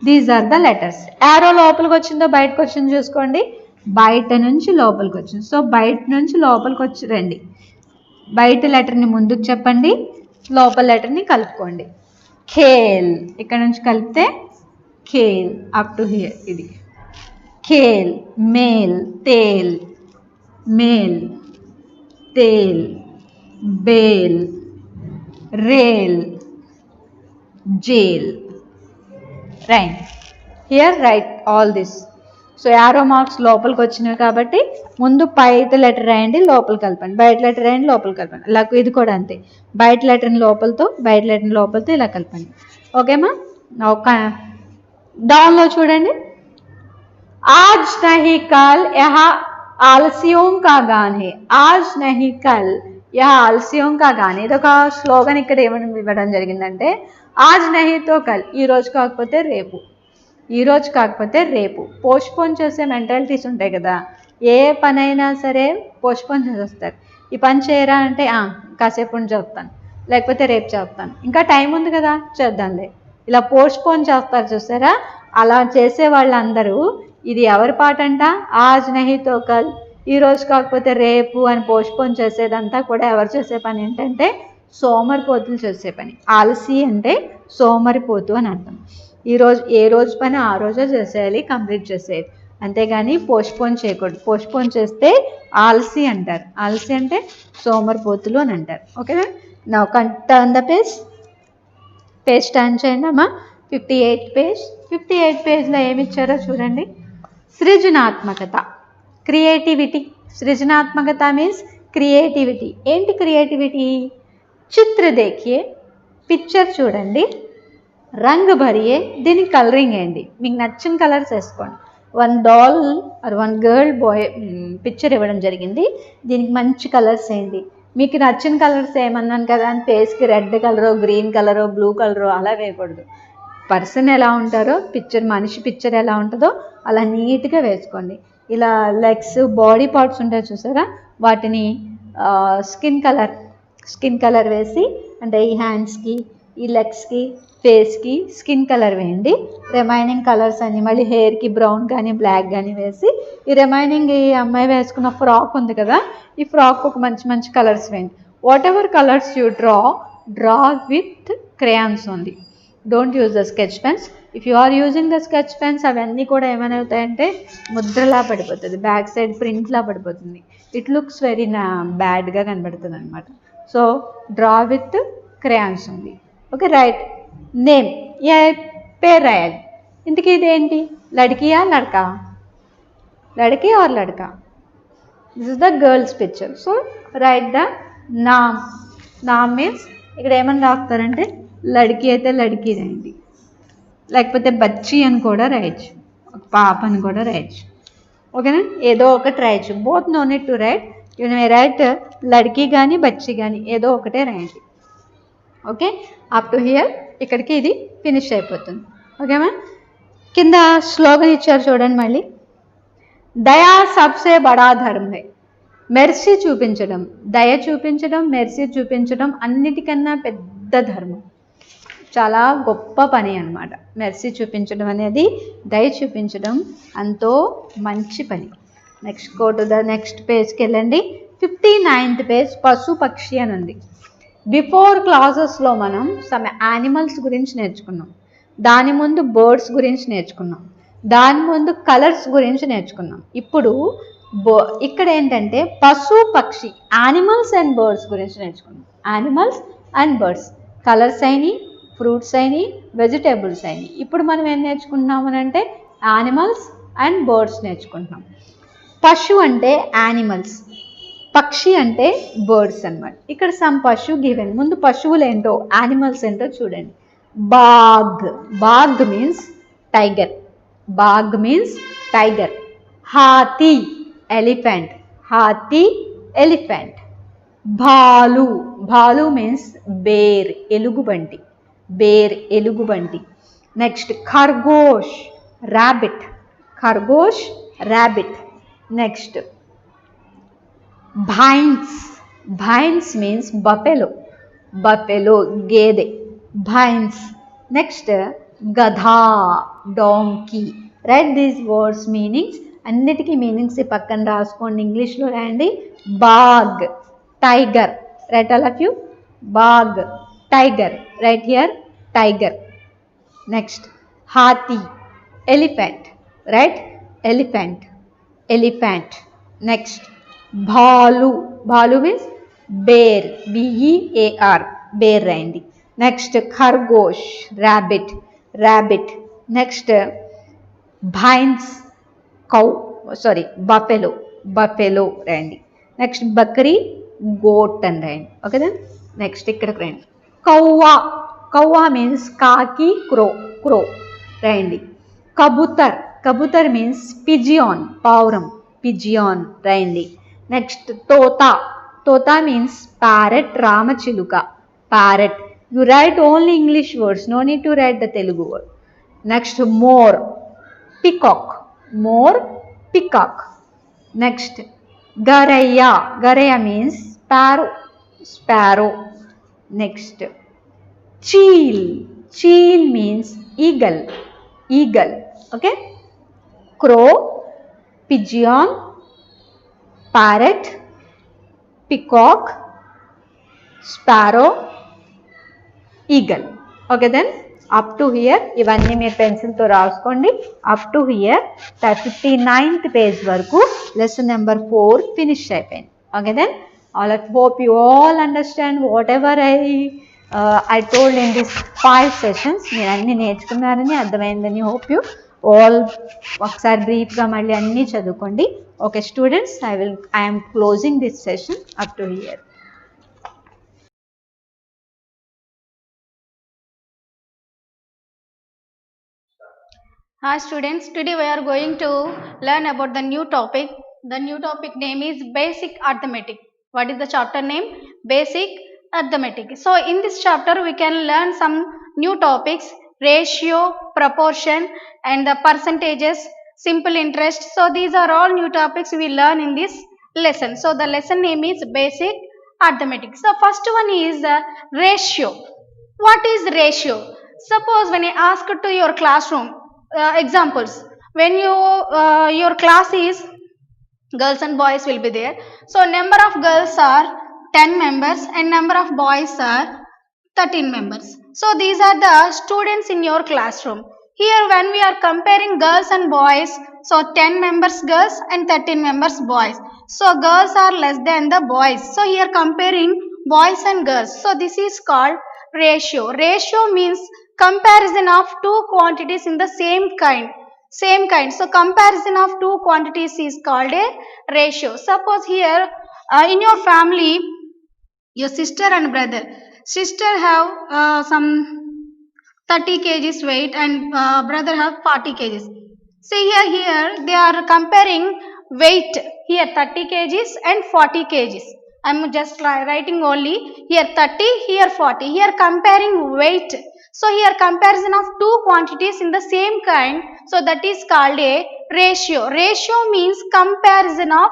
These are the letters. Arrow లోపలికి వచ్చిందో బయటకు వచ్చిందో చూసుకోండి. బయట నుంచి లోపలికి వచ్చింది. సో బయట నుంచి లోపలికి వచ్చి రండి. బయట లెటర్ని ముందుకు చెప్పండి, లోపల లెటర్ని కలుపుకోండి. ఖేల్, ఇక్కడ నుంచి కలిపితే ఖేల్ అప్ టు హియర్. ఇది ఖేల్, మేల్, తేల్, మేల్, తేల్, బేల్, రేల్, జేల్. Right, here right all this. So arrow marks లోపలికి వచ్చినాయి కాబట్టి ముందు బయట లెటర్ రాయండి, లోపలికి కలపండి, బయట లెటర్ రాయండి, లోపలికి కలపండి. ఇలా ఇది కూడా అంతే, బయట లెటర్ని లోపలతో, బయట లెటర్ని లోపలతో ఇలా కలపండి. ఓకేమా? ఒక డౌన్లో చూడండి. आज नहीं कल यहाँ आलसियों का गान है. आज नहीं कल यह ఆలస్యం కా గానే. ఇది ఒక స్లోగన్ ఇక్కడ ఏమని ఇవ్వడం జరిగిందంటే ఆజ్ నహీతో కల్, ఈ రోజు కాకపోతే రేపు, ఈ రోజు కాకపోతే రేపు. పోస్ట్పోన్ చేసే మెంటాలిటీస్ ఉంటాయి కదా, ఏ పనైనా సరే పోస్ట్పోన్ చేసేస్తారు. ఈ పని చేయరా అంటే కాసేపు చెప్తాను, లేకపోతే రేపు చెప్తాను, ఇంకా టైం ఉంది కదా చేద్దాంలే, ఇలా పోస్ట్పోన్ చేస్తారు చూసారా. అలా చేసే వాళ్ళందరూ ఇది ఎవరి పాట అంట? ఆజ్ నహీతో కల్, ఈ రోజు కాకపోతే రేపు అని పోస్ట్పోన్ చేసేదంతా కూడా ఎవరు చేసే పని ఏంటంటే సోమరిపోతులు చేసే పని. ఆలసి అంటే సోమరిపోతు అని అర్థం. ఈరోజు ఏ రోజు పని ఆ రోజే చేసేయాలి, కంప్లీట్ చేసేయాలి, అంతేగాని పోస్ట్పోన్ చేయకూడదు. పోస్ట్పోన్ చేస్తే ఆలసి అంటారు, ఆలసి అంటే సోమరిపోతులు అని అంటారు. ఓకేనా? నా turn the page, page turn చేయండి అమ్మా. 58 పేజ్. 58 పేజ్లో ఏమి ఇచ్చారో చూడండి. సృజనాత్మకత, క్రియేటివిటీ. సృజనాత్మకత మీన్స్ క్రియేటివిటీ. ఏంటి క్రియేటివిటీ? చిత్ర దేఖియే, పిక్చర్ చూడండి. రంగు భరియే, దీనికి కలరింగ్ వేయండి. మీకు నచ్చిన కలర్స్ వేసుకోండి. 1 doll or 1 girl boy picture ఇవ్వడం జరిగింది. దీనికి మంచి కలర్స్ వేయండి. మీకు నచ్చిన కలర్స్ ఏమన్నాను కదా అని ఫేస్కి రెడ్ కలరో, గ్రీన్ కలరో, బ్లూ కలరో అలా వేయకూడదు. పర్సన్ ఎలా ఉంటారో, మనిషి పిక్చర్ ఎలా ఉంటుందో అలా నీట్గా వేసుకోండి. ఇలా లెగ్స్, బాడీ పార్ట్స్ ఉంటాయి చూసారా, వాటిని స్కిన్ కలర్ వేసి, అంటే ఈ హ్యాండ్స్కి, ఈ లెగ్స్కి, ఫేస్కి స్కిన్ కలర్ వేయండి. రిమైనింగ్ కలర్స్ అన్ని మళ్ళీ హెయిర్కి బ్రౌన్ కానీ బ్లాక్ కానీ వేసి, ఈ రిమైనింగ్ ఈ అమ్మాయి వేసుకున్న ఫ్రాక్ ఉంది కదా, ఈ ఫ్రాక్ ఒక మంచి కలర్స్ వేయండి. Whatever colours you draw with crayons only. Don't use the sketch pens. If you are using the sketch pens, అవన్నీ కూడా ఏమైనా ముద్రలా పడిపోతుంది, బ్యాక్ సైడ్ ప్రింట్లా పడిపోతుంది. ఇట్ లుక్స్ వెరీ బ్యాడ్గా కనబడుతుంది అనమాట. సో డ్రా విత్ క్రేయాన్స్ ఉంది. Okay, right. నేమ్, ఏ పేరు రాయాలి. ఇంతకీ ఇదేంటి, లడ్కియా లడ్కా? లడ్కి ఆర్ లడ్కా? This is the girls picture. So write the నామ్ మీన్స్ ఇక్కడ ఏమని రాస్తారంటే లడ్కి అయితే లడ్కి రాయండి, లేకపోతే బచ్చి అని కూడా రాయొచ్చు, పాప అని కూడా రాయొచ్చు. ఓకేనా, ఏదో ఒకటి రాయొచ్చు. Both no need to write. You may write లడ్కి కానీ బచ్చి కానీ ఏదో ఒకటే రాయండి. ఓకే, అప్ టు హియర్ ఇక్కడికి ఇది ఫినిష్ అయిపోతుంది. ఓకేమా, కింద స్లోగన్ ఇచ్చారు చూడండి మళ్ళీ. దయా సబ్సే బడా ధర్మ హై. మెర్సీ చూపించడం, దయ చూపించడం, మెర్సీ చూపించడం అన్నిటికన్నా పెద్ద ధర్మం, చాలా గొప్ప పని అన్నమాట. మెర్సీ చూపించడం అనేది, దయ చూపించడం ఎంతో మంచి పని. Next go to the next పేజ్కి వెళ్ళండి. 59th పేజ్ పశు పక్షి అని ఉంది. బిఫోర్ క్లాసెస్లో మనం సమ్ యానిమల్స్ గురించి నేర్చుకున్నాం, దాని ముందు బర్డ్స్ గురించి నేర్చుకున్నాం, దాని ముందు కలర్స్ గురించి నేర్చుకున్నాం. ఇప్పుడు ఇక్కడ ఏంటంటే పశు పక్షి, యానిమల్స్ అండ్ బర్డ్స్ గురించి నేర్చుకున్నాం. యానిమల్స్ అండ్ బర్డ్స్, కలర్స్ అయినాయి, ఫ్రూట్స్ అయినాయి, వెజిటేబుల్స్ అయినాయి. ఇప్పుడు మనం ఏం నేర్చుకుంటున్నాము అంటే యానిమల్స్ అండ్ బర్డ్స్ నేర్చుకుంటున్నాం. పశు అంటే యానిమల్స్, పక్షి అంటే బర్డ్స్ అన్నమాట. ఇక్కడ సమ్ పశు గివెన్. ముందు పశువులు ఏంటో, యానిమల్స్ ఏంటో చూడండి. బాగ్ మీన్స్ టైగర్. బాగ్ మీన్స్ టైగర్. హాతీ, ఎలిఫెంట్. హాతీ, ఎలిఫెంట్. భాలు మీన్స్ బేర్, ఎలుగుబంటి. బేర్, ఎలుగుబంటి. నెక్స్ట్ ఖర్గోష్, ర్యాబిట్. ఖర్గోష్, ర్యాబిట్. నెక్స్ట్ భైన్స్ మీన్స్ బఫెలో, గేదె. భైన్స్. నెక్స్ట్ గధా, donkey. Right these words meanings, అన్నిటికీ మీనింగ్స్ పక్కన రాసుకోండి, ఇంగ్లీష్లో రాయండి. బాగ్, tiger. Right all of you. బాగ్, tiger. Right here tiger. Next హాతీ, ఎలిఫెంట్. Right, elephant. నెక్స్ట్ భాలు మీన్స్ బేర్, BEAR, బేర్ రాయండి. నెక్స్ట్ ఖర్గోష్, ర్యాబిట్. నెక్స్ట్ భైన్స్, బఫెలో రాయండి. నెక్స్ట్ బకరీ, గోట్ అని రాయండి. ఓకేనా, నెక్స్ట్ ఇక్కడికి రాయండి. కౌవా మీన్స్ కాకి, క్రో రాయండి. కబూతర్ మీన్స్ పిజియాన్, పావురం, పిజియాన్ రాయండి. నెక్స్ట్ తోతా మీన్స్ ప్యారెట్, రామచిలుక, parrot. You write only English words, no need to write the Telugu word. Next మోర్, పికాక్. నెక్స్ట్ గరయ్య మీన్స్ స్పారో. నెక్స్ట్ చీల్ means eagle. Okay, crow, pigeon, parrot, peacock, sparrow, eagle. Okay then, up to here ఇవన్నీ మీరు పెన్సిల్తో రాసుకోండి. Up to here 59th page వరకు lesson number 4 finish అయిపోయింది. Okay then, all I hope you all understand whatever I told in this 5 sessions. మీరు అన్నీ నేర్చుకున్నారని, అర్థమైందని hope you all. ఒకసారి బ్రీఫ్గా మళ్ళీ అన్నీ చదువుకోండి. Okay students, I am closing this session up to here. Hi students, today we are going to learn about the new topic. The new topic name is Basic Arithmetic. What is the chapter name? Basic Arithmetic. So in this chapter we can learn some new topics: ratio, proportion and the percentages, simple interest. So these are all new topics we learn in this lesson. So the lesson name is Basic Arithmetic. So first one is ratio. What is ratio? Suppose when I ask to your classroom, examples, when your class is girls and boys will be there, so number of girls are 10 members and number of boys are 13 members. So these are the students in your classroom. Here when we are comparing girls and boys, so 10 members girls and 13 members boys, so girls are less than the boys, so here comparing boys and girls, so this is called ratio. Ratio means comparison of two quantities in the same kind. So comparison of two quantities is called a ratio. Suppose here in your family, your sister and brother, sister have some 30 kgs weight and brother have 40 kgs. See here they are comparing weight, here 30 kgs and 40 kgs. I am just writing only here 30, here 40, here comparing weight. So here comparison of two quantities in the same kind, so that is called a ratio. Ratio means comparison of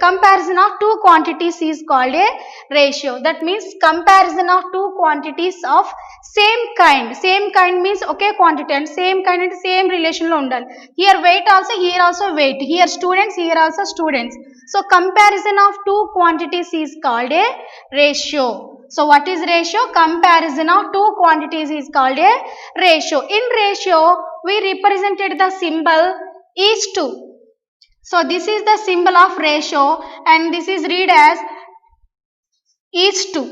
comparison of two quantities is called a ratio. That means comparison of two quantities of same kind. Same kind means okay quantity and same kind and same relation lo undali. Here weight also, here also weight, here students, here also students. So comparison of two quantities is called a ratio. So what is ratio? Comparison of two quantities is called a ratio. In ratio we represented the symbol is to. So this is the symbol of ratio and this is read as is to.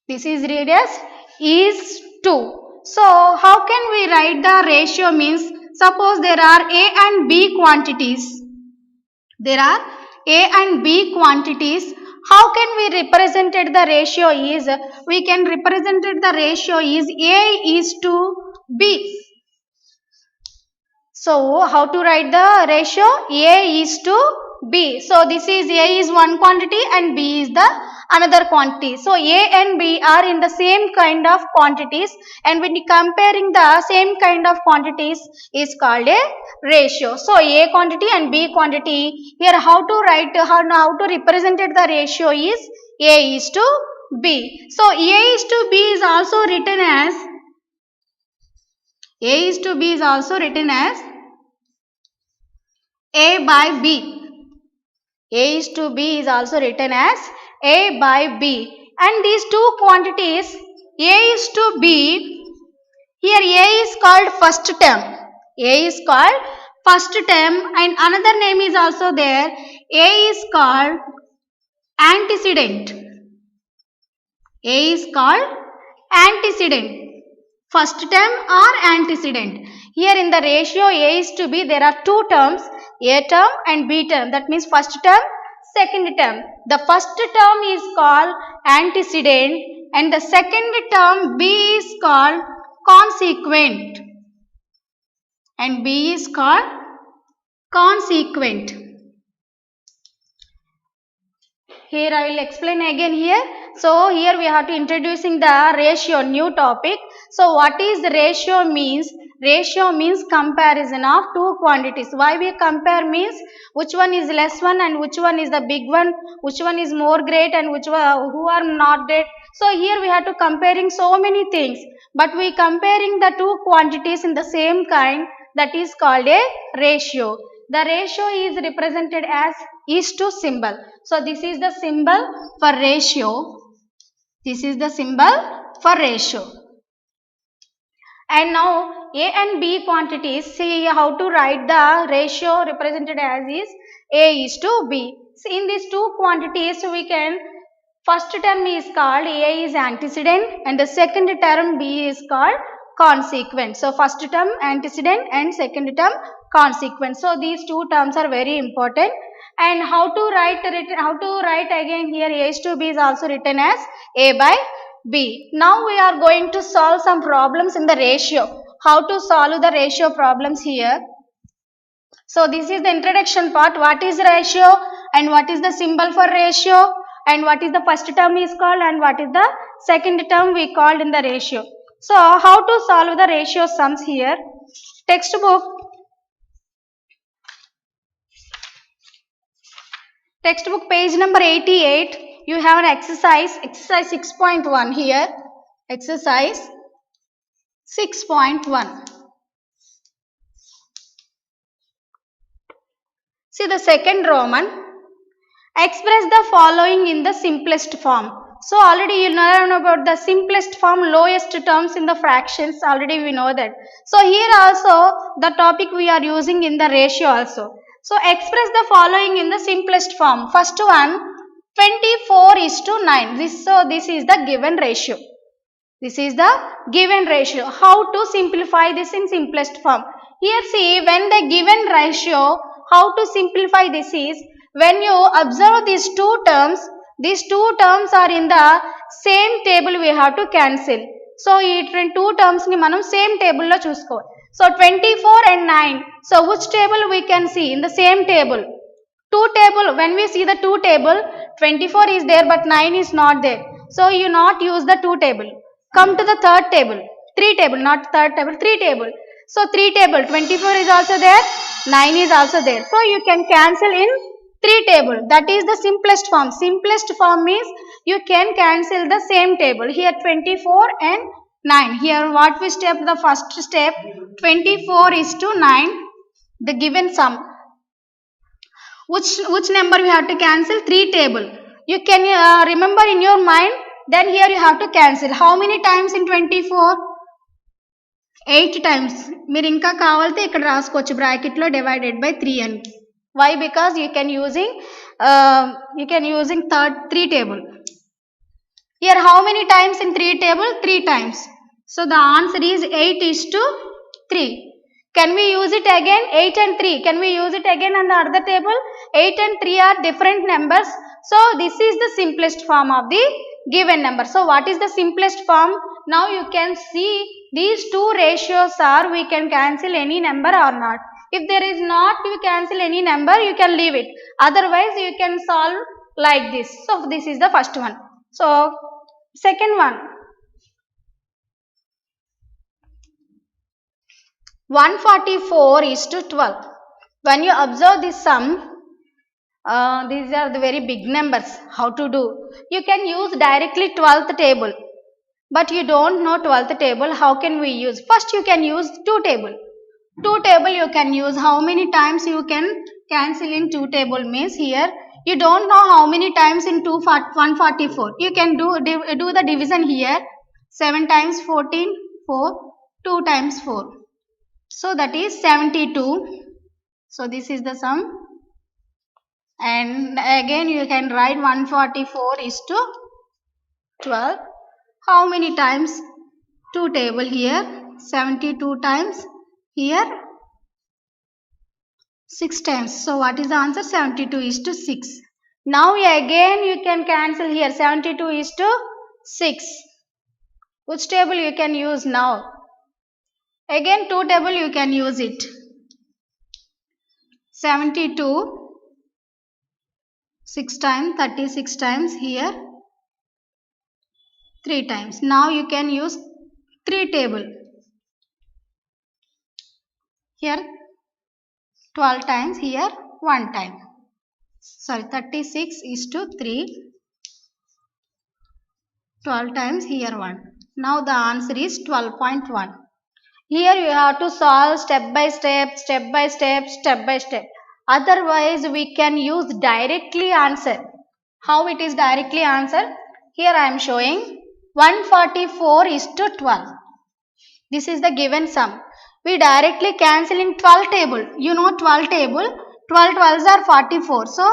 This is read as is to. So how can we write the ratio? Means suppose there are A and B quantities. There are A and B quantities. How can we represent the ratio is? We can represent the ratio is A is to B. So how to write the ratio? A is to B. So this is A is one quantity and B is the another quantity. So A and B are in the same kind of quantities, and when comparing the same kind of quantities is called a ratio. So A quantity and B quantity. Here how to write, how to represent the ratio is A is to B. So A is to B is also written as A is to B is also written as A by B. A is to B is also written as A by B. And these two quantities A is to B, here A is called first term. A is called first term and another name is also there. A is called antecedent. A is called antecedent. First term or antecedent. Here in the ratio A is to B there are two terms, A term and B term. That means first term, second term. The first term is called antecedent and the second term B is called consequent. And B is called consequent. Here I will explain again here. So here we have to introducing the ratio, new topic. So what is the ratio means? Ratio means comparison of two quantities. Why we compare means which one is less one and which one is the big one, which one is more great and which one who are not great. So here we have to comparing so many things, but we comparing the two quantities in the same kind, that is called a ratio. The ratio is represented as is to symbol. So this is the symbol for ratio. This is the symbol for ratio. And now A and B quantities, see how to write the ratio represented as is A is to B. See in these two quantities we can, first term is called A is antecedent and the second term B is called consequent. So first term antecedent and second term consequent. So these two terms are very important. And how to write again here A is to B is also written as A by B. Now we are going to solve some problems in the ratio. how to solve the ratio problems here. So this is the introduction part. What is ratio and what is the symbol for ratio and what is the first term is called and what is the second term we called in the ratio. So how to solve the ratio sums here. Textbook page number 88, you have an exercise 6.1 here, exercise 6.1. See the second Roman, express the following in the simplest form. So already you know about the simplest form, lowest terms in the fractions, already we know that. So here also the topic we are using in the ratio also. So express the following in the simplest form. First one, 24:9. This is the given ratio. This is the given ratio. How to simplify this in simplest form? Here see, when the given ratio, how to simplify this is, when you observe these two terms are in the same table, we have to cancel. So ఈ two terms ni manam same table lo chuskoవాలి. So 24 and 9. So which table we can see? In the same table. Two table, when we see the two table, 24 is there but 9 is not there. So you not use the two table. Come to the third table, 3 table, not third table, 3 table. So 3 table, 24 is also there, 9 is also there. So you can cancel in 3 table. That is the simplest form. Simplest form means you can cancel the same table. Here 24 and 9. Here what we step? The first step, 24:9, the given sum. Which number we have to cancel? 3 table. You can remember in your mind. Then here you have to cancel. How many times in 24? 8 times. మీరు ఇంకా కావాలంటే ఇక్కడ రాసుకోవచ్చు bracket లో divided by 3 అని. Why? Because you can using 3 table. Here how many times in 3 table? 3 times. So the answer is 8:3. Can we use it again? 8 and 3. Can we use it again on the other table? 8 and 3 are different numbers. So this is the simplest form of the given number. So what is the simplest form? Now you can see these two ratios are, we can cancel any number or not. If there is not, you cancel any number, you can leave it. Otherwise you can solve like this. So this is the first one. So second one, 144:12. When you observe this sum, these are the very big numbers. How to do? You can use directly 12th table, but you don't know 12th table. How can we use? First you can use 2 table. 2 table you can use. How many times you can cancel in 2 table means, here you don't know how many times in 144. You can do the division here. 7 times 14, 4, 2 times 4. So that is 72. So this is the sum. And again you can write 144:12. How many times? 2 table here. 72 times. Here 6 times. So what is the answer? 72:6. Now again you can cancel here. 72:6. Which table you can use now? Again 2 table you can use it. 72 6 times, 36 times, here 3 times. Now you can use 3 table. Here 12 times, here 1 time. Sorry, 36:3. 12 times, here 1. Now the answer is 12.1. Here you have to solve step by step, step by step, step by step. Otherwise we can use directly answer. How it is directly answer? Here I am showing 144:12. This is the given sum. We directly cancel in 12 table. You know 12 table. 12 12s are 44. So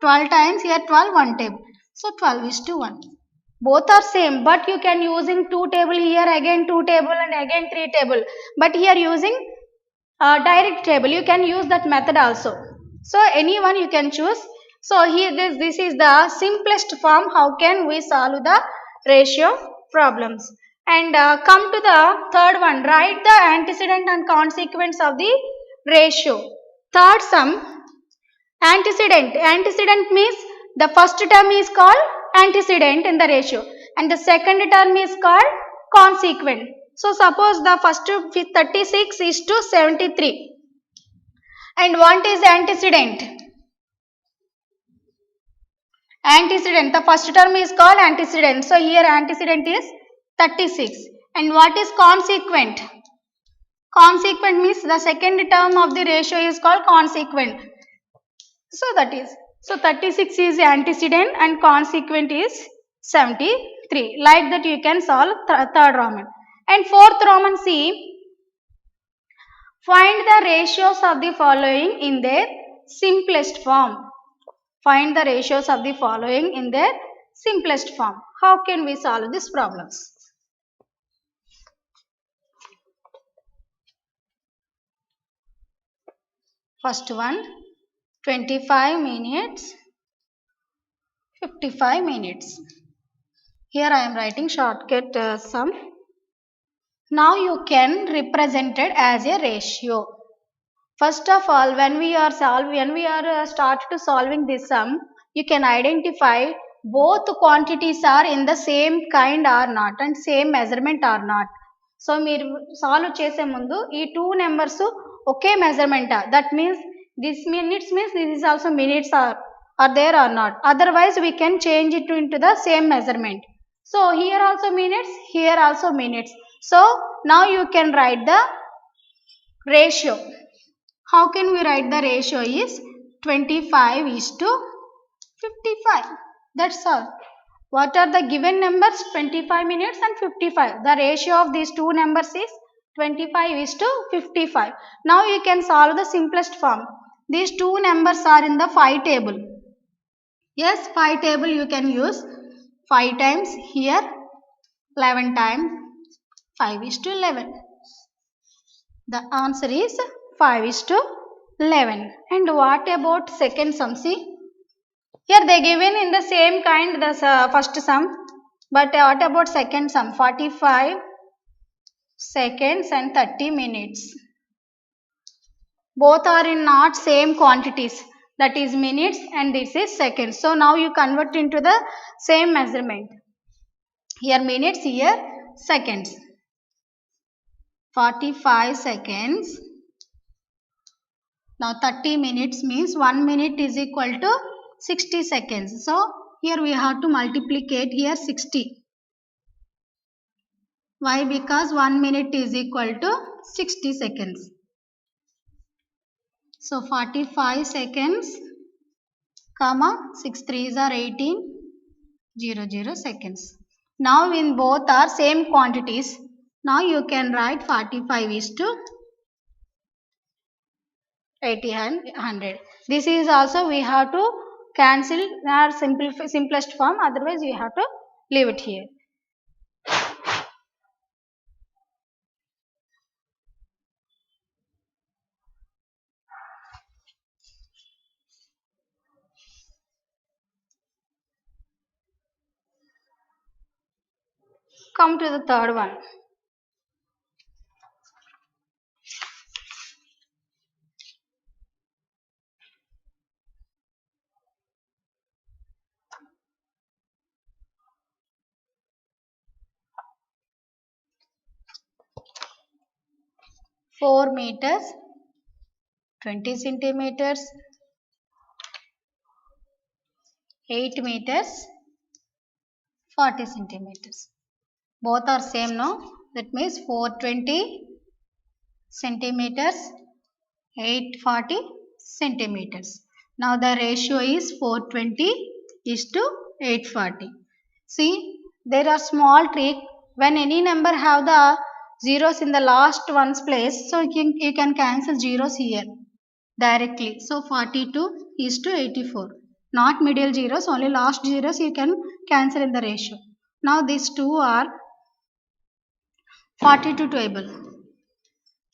12 times, here 12, 1 table. So 12:1. Both are same, but you can using 2 table, here again 2 table and again 3 table. But here using direct table, you can use that method also. So anyone you can choose. So here this is the simplest form. How can we solve the ratio problems? And come to the third one. Write the antecedent and consequence of the ratio. Third sum, antecedent. Antecedent means the first term is called antecedent in the ratio and the second term is called consequent. So suppose the first 36 is to 73. And what is antecedent? Antecedent, the first term is called antecedent. So here antecedent is 36. And what is consequent? Consequent means the second term of the ratio is called consequent. So that is, so 36 is antecedent and consequent is 73. Like that you can solve third Roman. And fourth Roman, see, find the ratios of the following in their simplest form. Find the ratios of the following in their simplest form. How can we solve these problems? First one, 25 minutes, 55 minutes. Here I am writing shortcut sum. Now you can represent it as a ratio. First of all, when we are start to solving this sum, you can identify both quantities are in the same kind or not and same measurement or not. So మీరు solve చేసే ముందు ఈ two numbers okay measurement. That means this minutes means this is also minutes are there or not. Otherwise we can change it into the same measurement. So here also minutes, here also minutes. So now you can write the ratio. How can we write the ratio is 25 is to 55. That's all. What are the given numbers? 25 minutes and 55. The ratio of these two numbers is 25 is to 55. Now you can solve the simplest form. These two numbers are in the 5 table. Yes, 5 table you can use. 5 times here, 11 times 5 is to 11. The answer is 5 is to 11. And what about second sum? See, here they given in the same kind the first sum, but what about second sum? 45 seconds and 30 minutes. Both are in not same quantities, that is minutes and this is seconds. So now you convert into the same measurement. Here minutes, here seconds. 45 seconds. Now 30 minutes means 1 minute is equal to 60 seconds. So here we have to multiplicate here 60. Why? Because 1 minute is equal to 60 seconds. So 45 seconds, comma 6 3s are 18, 00 seconds. Now in both are same quantities. Now you can write 45 is to 80 and 100. This is also we have to cancel our simplest form, otherwise we have to leave it here. Come to the third one. Four meters, 20 centimeters, 8 meters, 40 centimeters. Both are same now. That means 420 centimeters, 840 centimeters. Now the ratio is 420 is to 840. See, there are small trick. When any number have the zeros in the last one's place, so you can cancel zeros here directly. So 42 is to 84. Not middle zeros, only last zeros you can cancel in the ratio. Now these two are 42 table.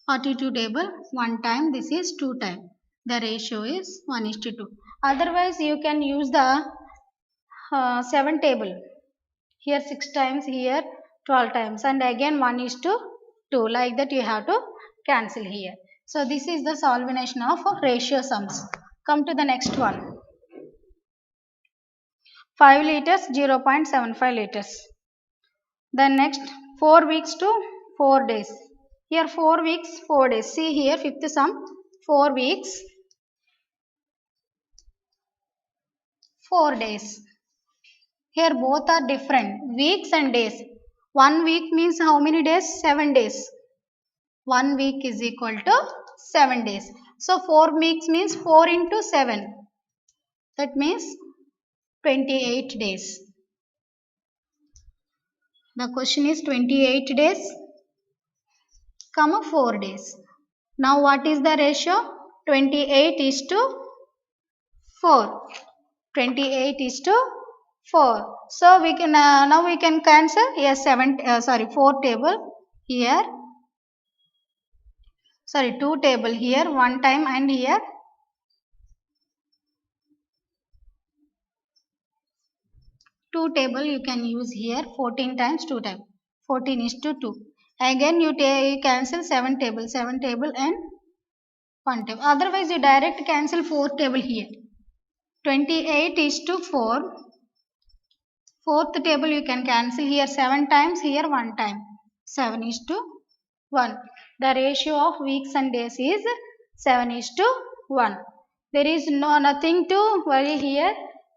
42 table, 1 time, this is 2 time. The ratio is 1 is to 2. Otherwise you can use the 7 table. Here 6 times, here 12 times, and again 1:2, like that you have to cancel here. So this is the solvation of ratio sums. Come to the next one. 5 liters, 0.75 liters. Then next 4 weeks to 4 days. Here 4 weeks, 4 days. See here fifth sum, 4 weeks, 4 days. Here both are different, weeks and days. 1 week means how many days? 7 days. 1 week is equal to 7 days. So 4 weeks means 4 into 7. That means 28 days. The question is 28 days, comma 4 days. Now what is the ratio? 28:4. 28:4. So we can now we can cancel here 4 table here. Sorry, 2 table here, 1 time, and here 2 table you can use here. 14 times 2 times, 14:2. Again you cancel 7 table and 1 table. Otherwise you direct cancel 4 table here. 28:4. 4th table you can cancel here 7 times, here 1 time. 7:1. The ratio of weeks and days is 7:1. There is nothing to worry here.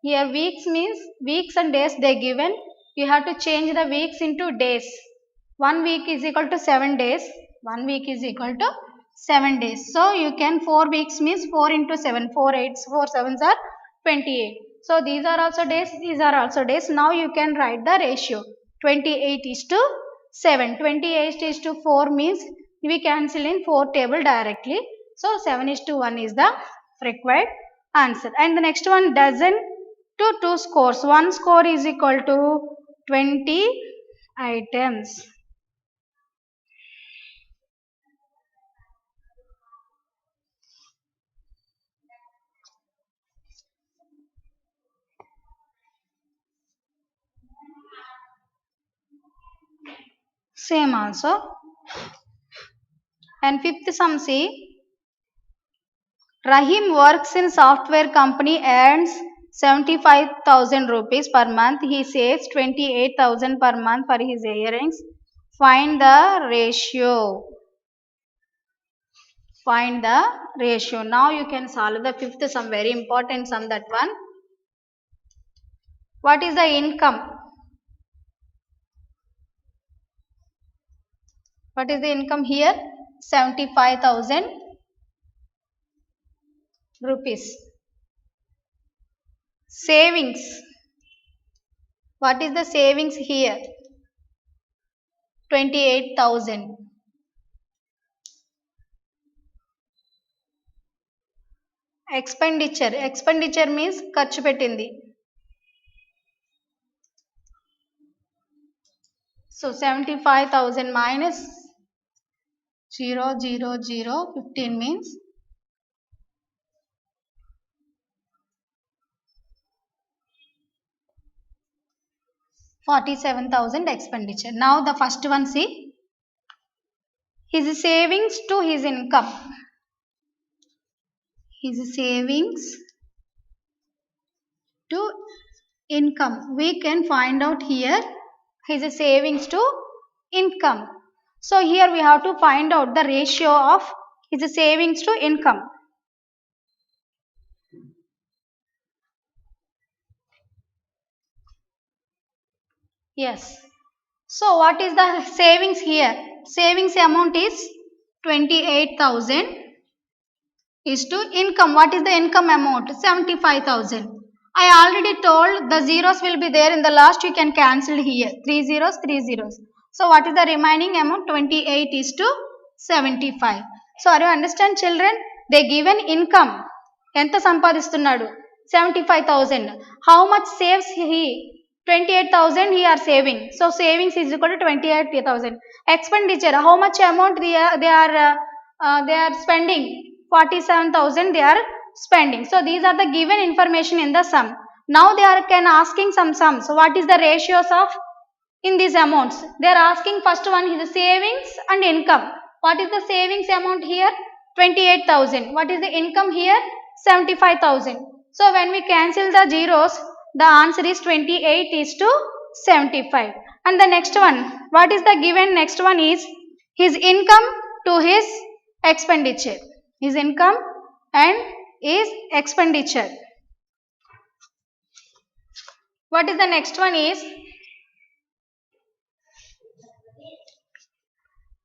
Here weeks means weeks and days they given. You have to change the weeks into days. 1 week is equal to 7 days. 1 week is equal to 7 days. So you can 4 weeks means 4 into 7. 4 8s, 4 7s are 28. So these are also days, these are also days. Now you can write the ratio. 28:7. 28:4 means we cancel in 4 table directly. So 7:1 is the required answer. And the next one, dozen to 2 scores. 1 score is equal to 20 items. Same also. And fifth sum, see, Rahim works in software company, earns 75,000 rupees per month. He saves 28,000 per month for his earnings. Find the ratio. Find the ratio. Now you can solve the fifth sum, very important sum, that one. What is the income? What is the income here? 75,000 rupees. Savings. What is the savings here? 28,000. Expenditure. Expenditure means ఖర్చు పెట్టింది. So 75,000 minus 0,0,015 means 47,000 expenditure. Now the first one, see, his savings to his income. His savings to income. We can find out here his savings to income. So here we have to find out the ratio of his savings to income. Yes. So what is the savings here? Savings amount is 28,000 is to income. What is the income amount? 75,000. I already told the zeros will be there in the last. You can cancel here. 3 zeros, 3 zeros. So what is the remaining amount? 28:75. So are you understand, children? They given income. Enta sampadistunadu? 75,000. How much saves he? 28,000 he are saving. So savings is equal to 28,000. Expenditure. How much amount they are spending? 47,000 they are spending. So these are the given information in the sum. Now they are asking some sums. So what is the ratios of in these amounts. They are asking first one is the savings and income. What is the savings amount here? 28,000. What is the income here? 75,000. So when we cancel the zeros, the answer is 28 is to 75. And the next one, what is the given? Next one is his income to his expenditure. His income and his expenditure. What is the next one is?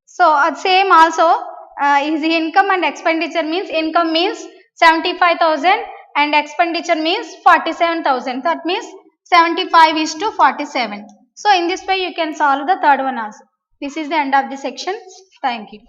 So same also, his income and expenditure means income means 75,000 and expenditure means 47,000. That means 75 is to 47. So in this way you can solve the third one also. This is the end of the section. Thank you.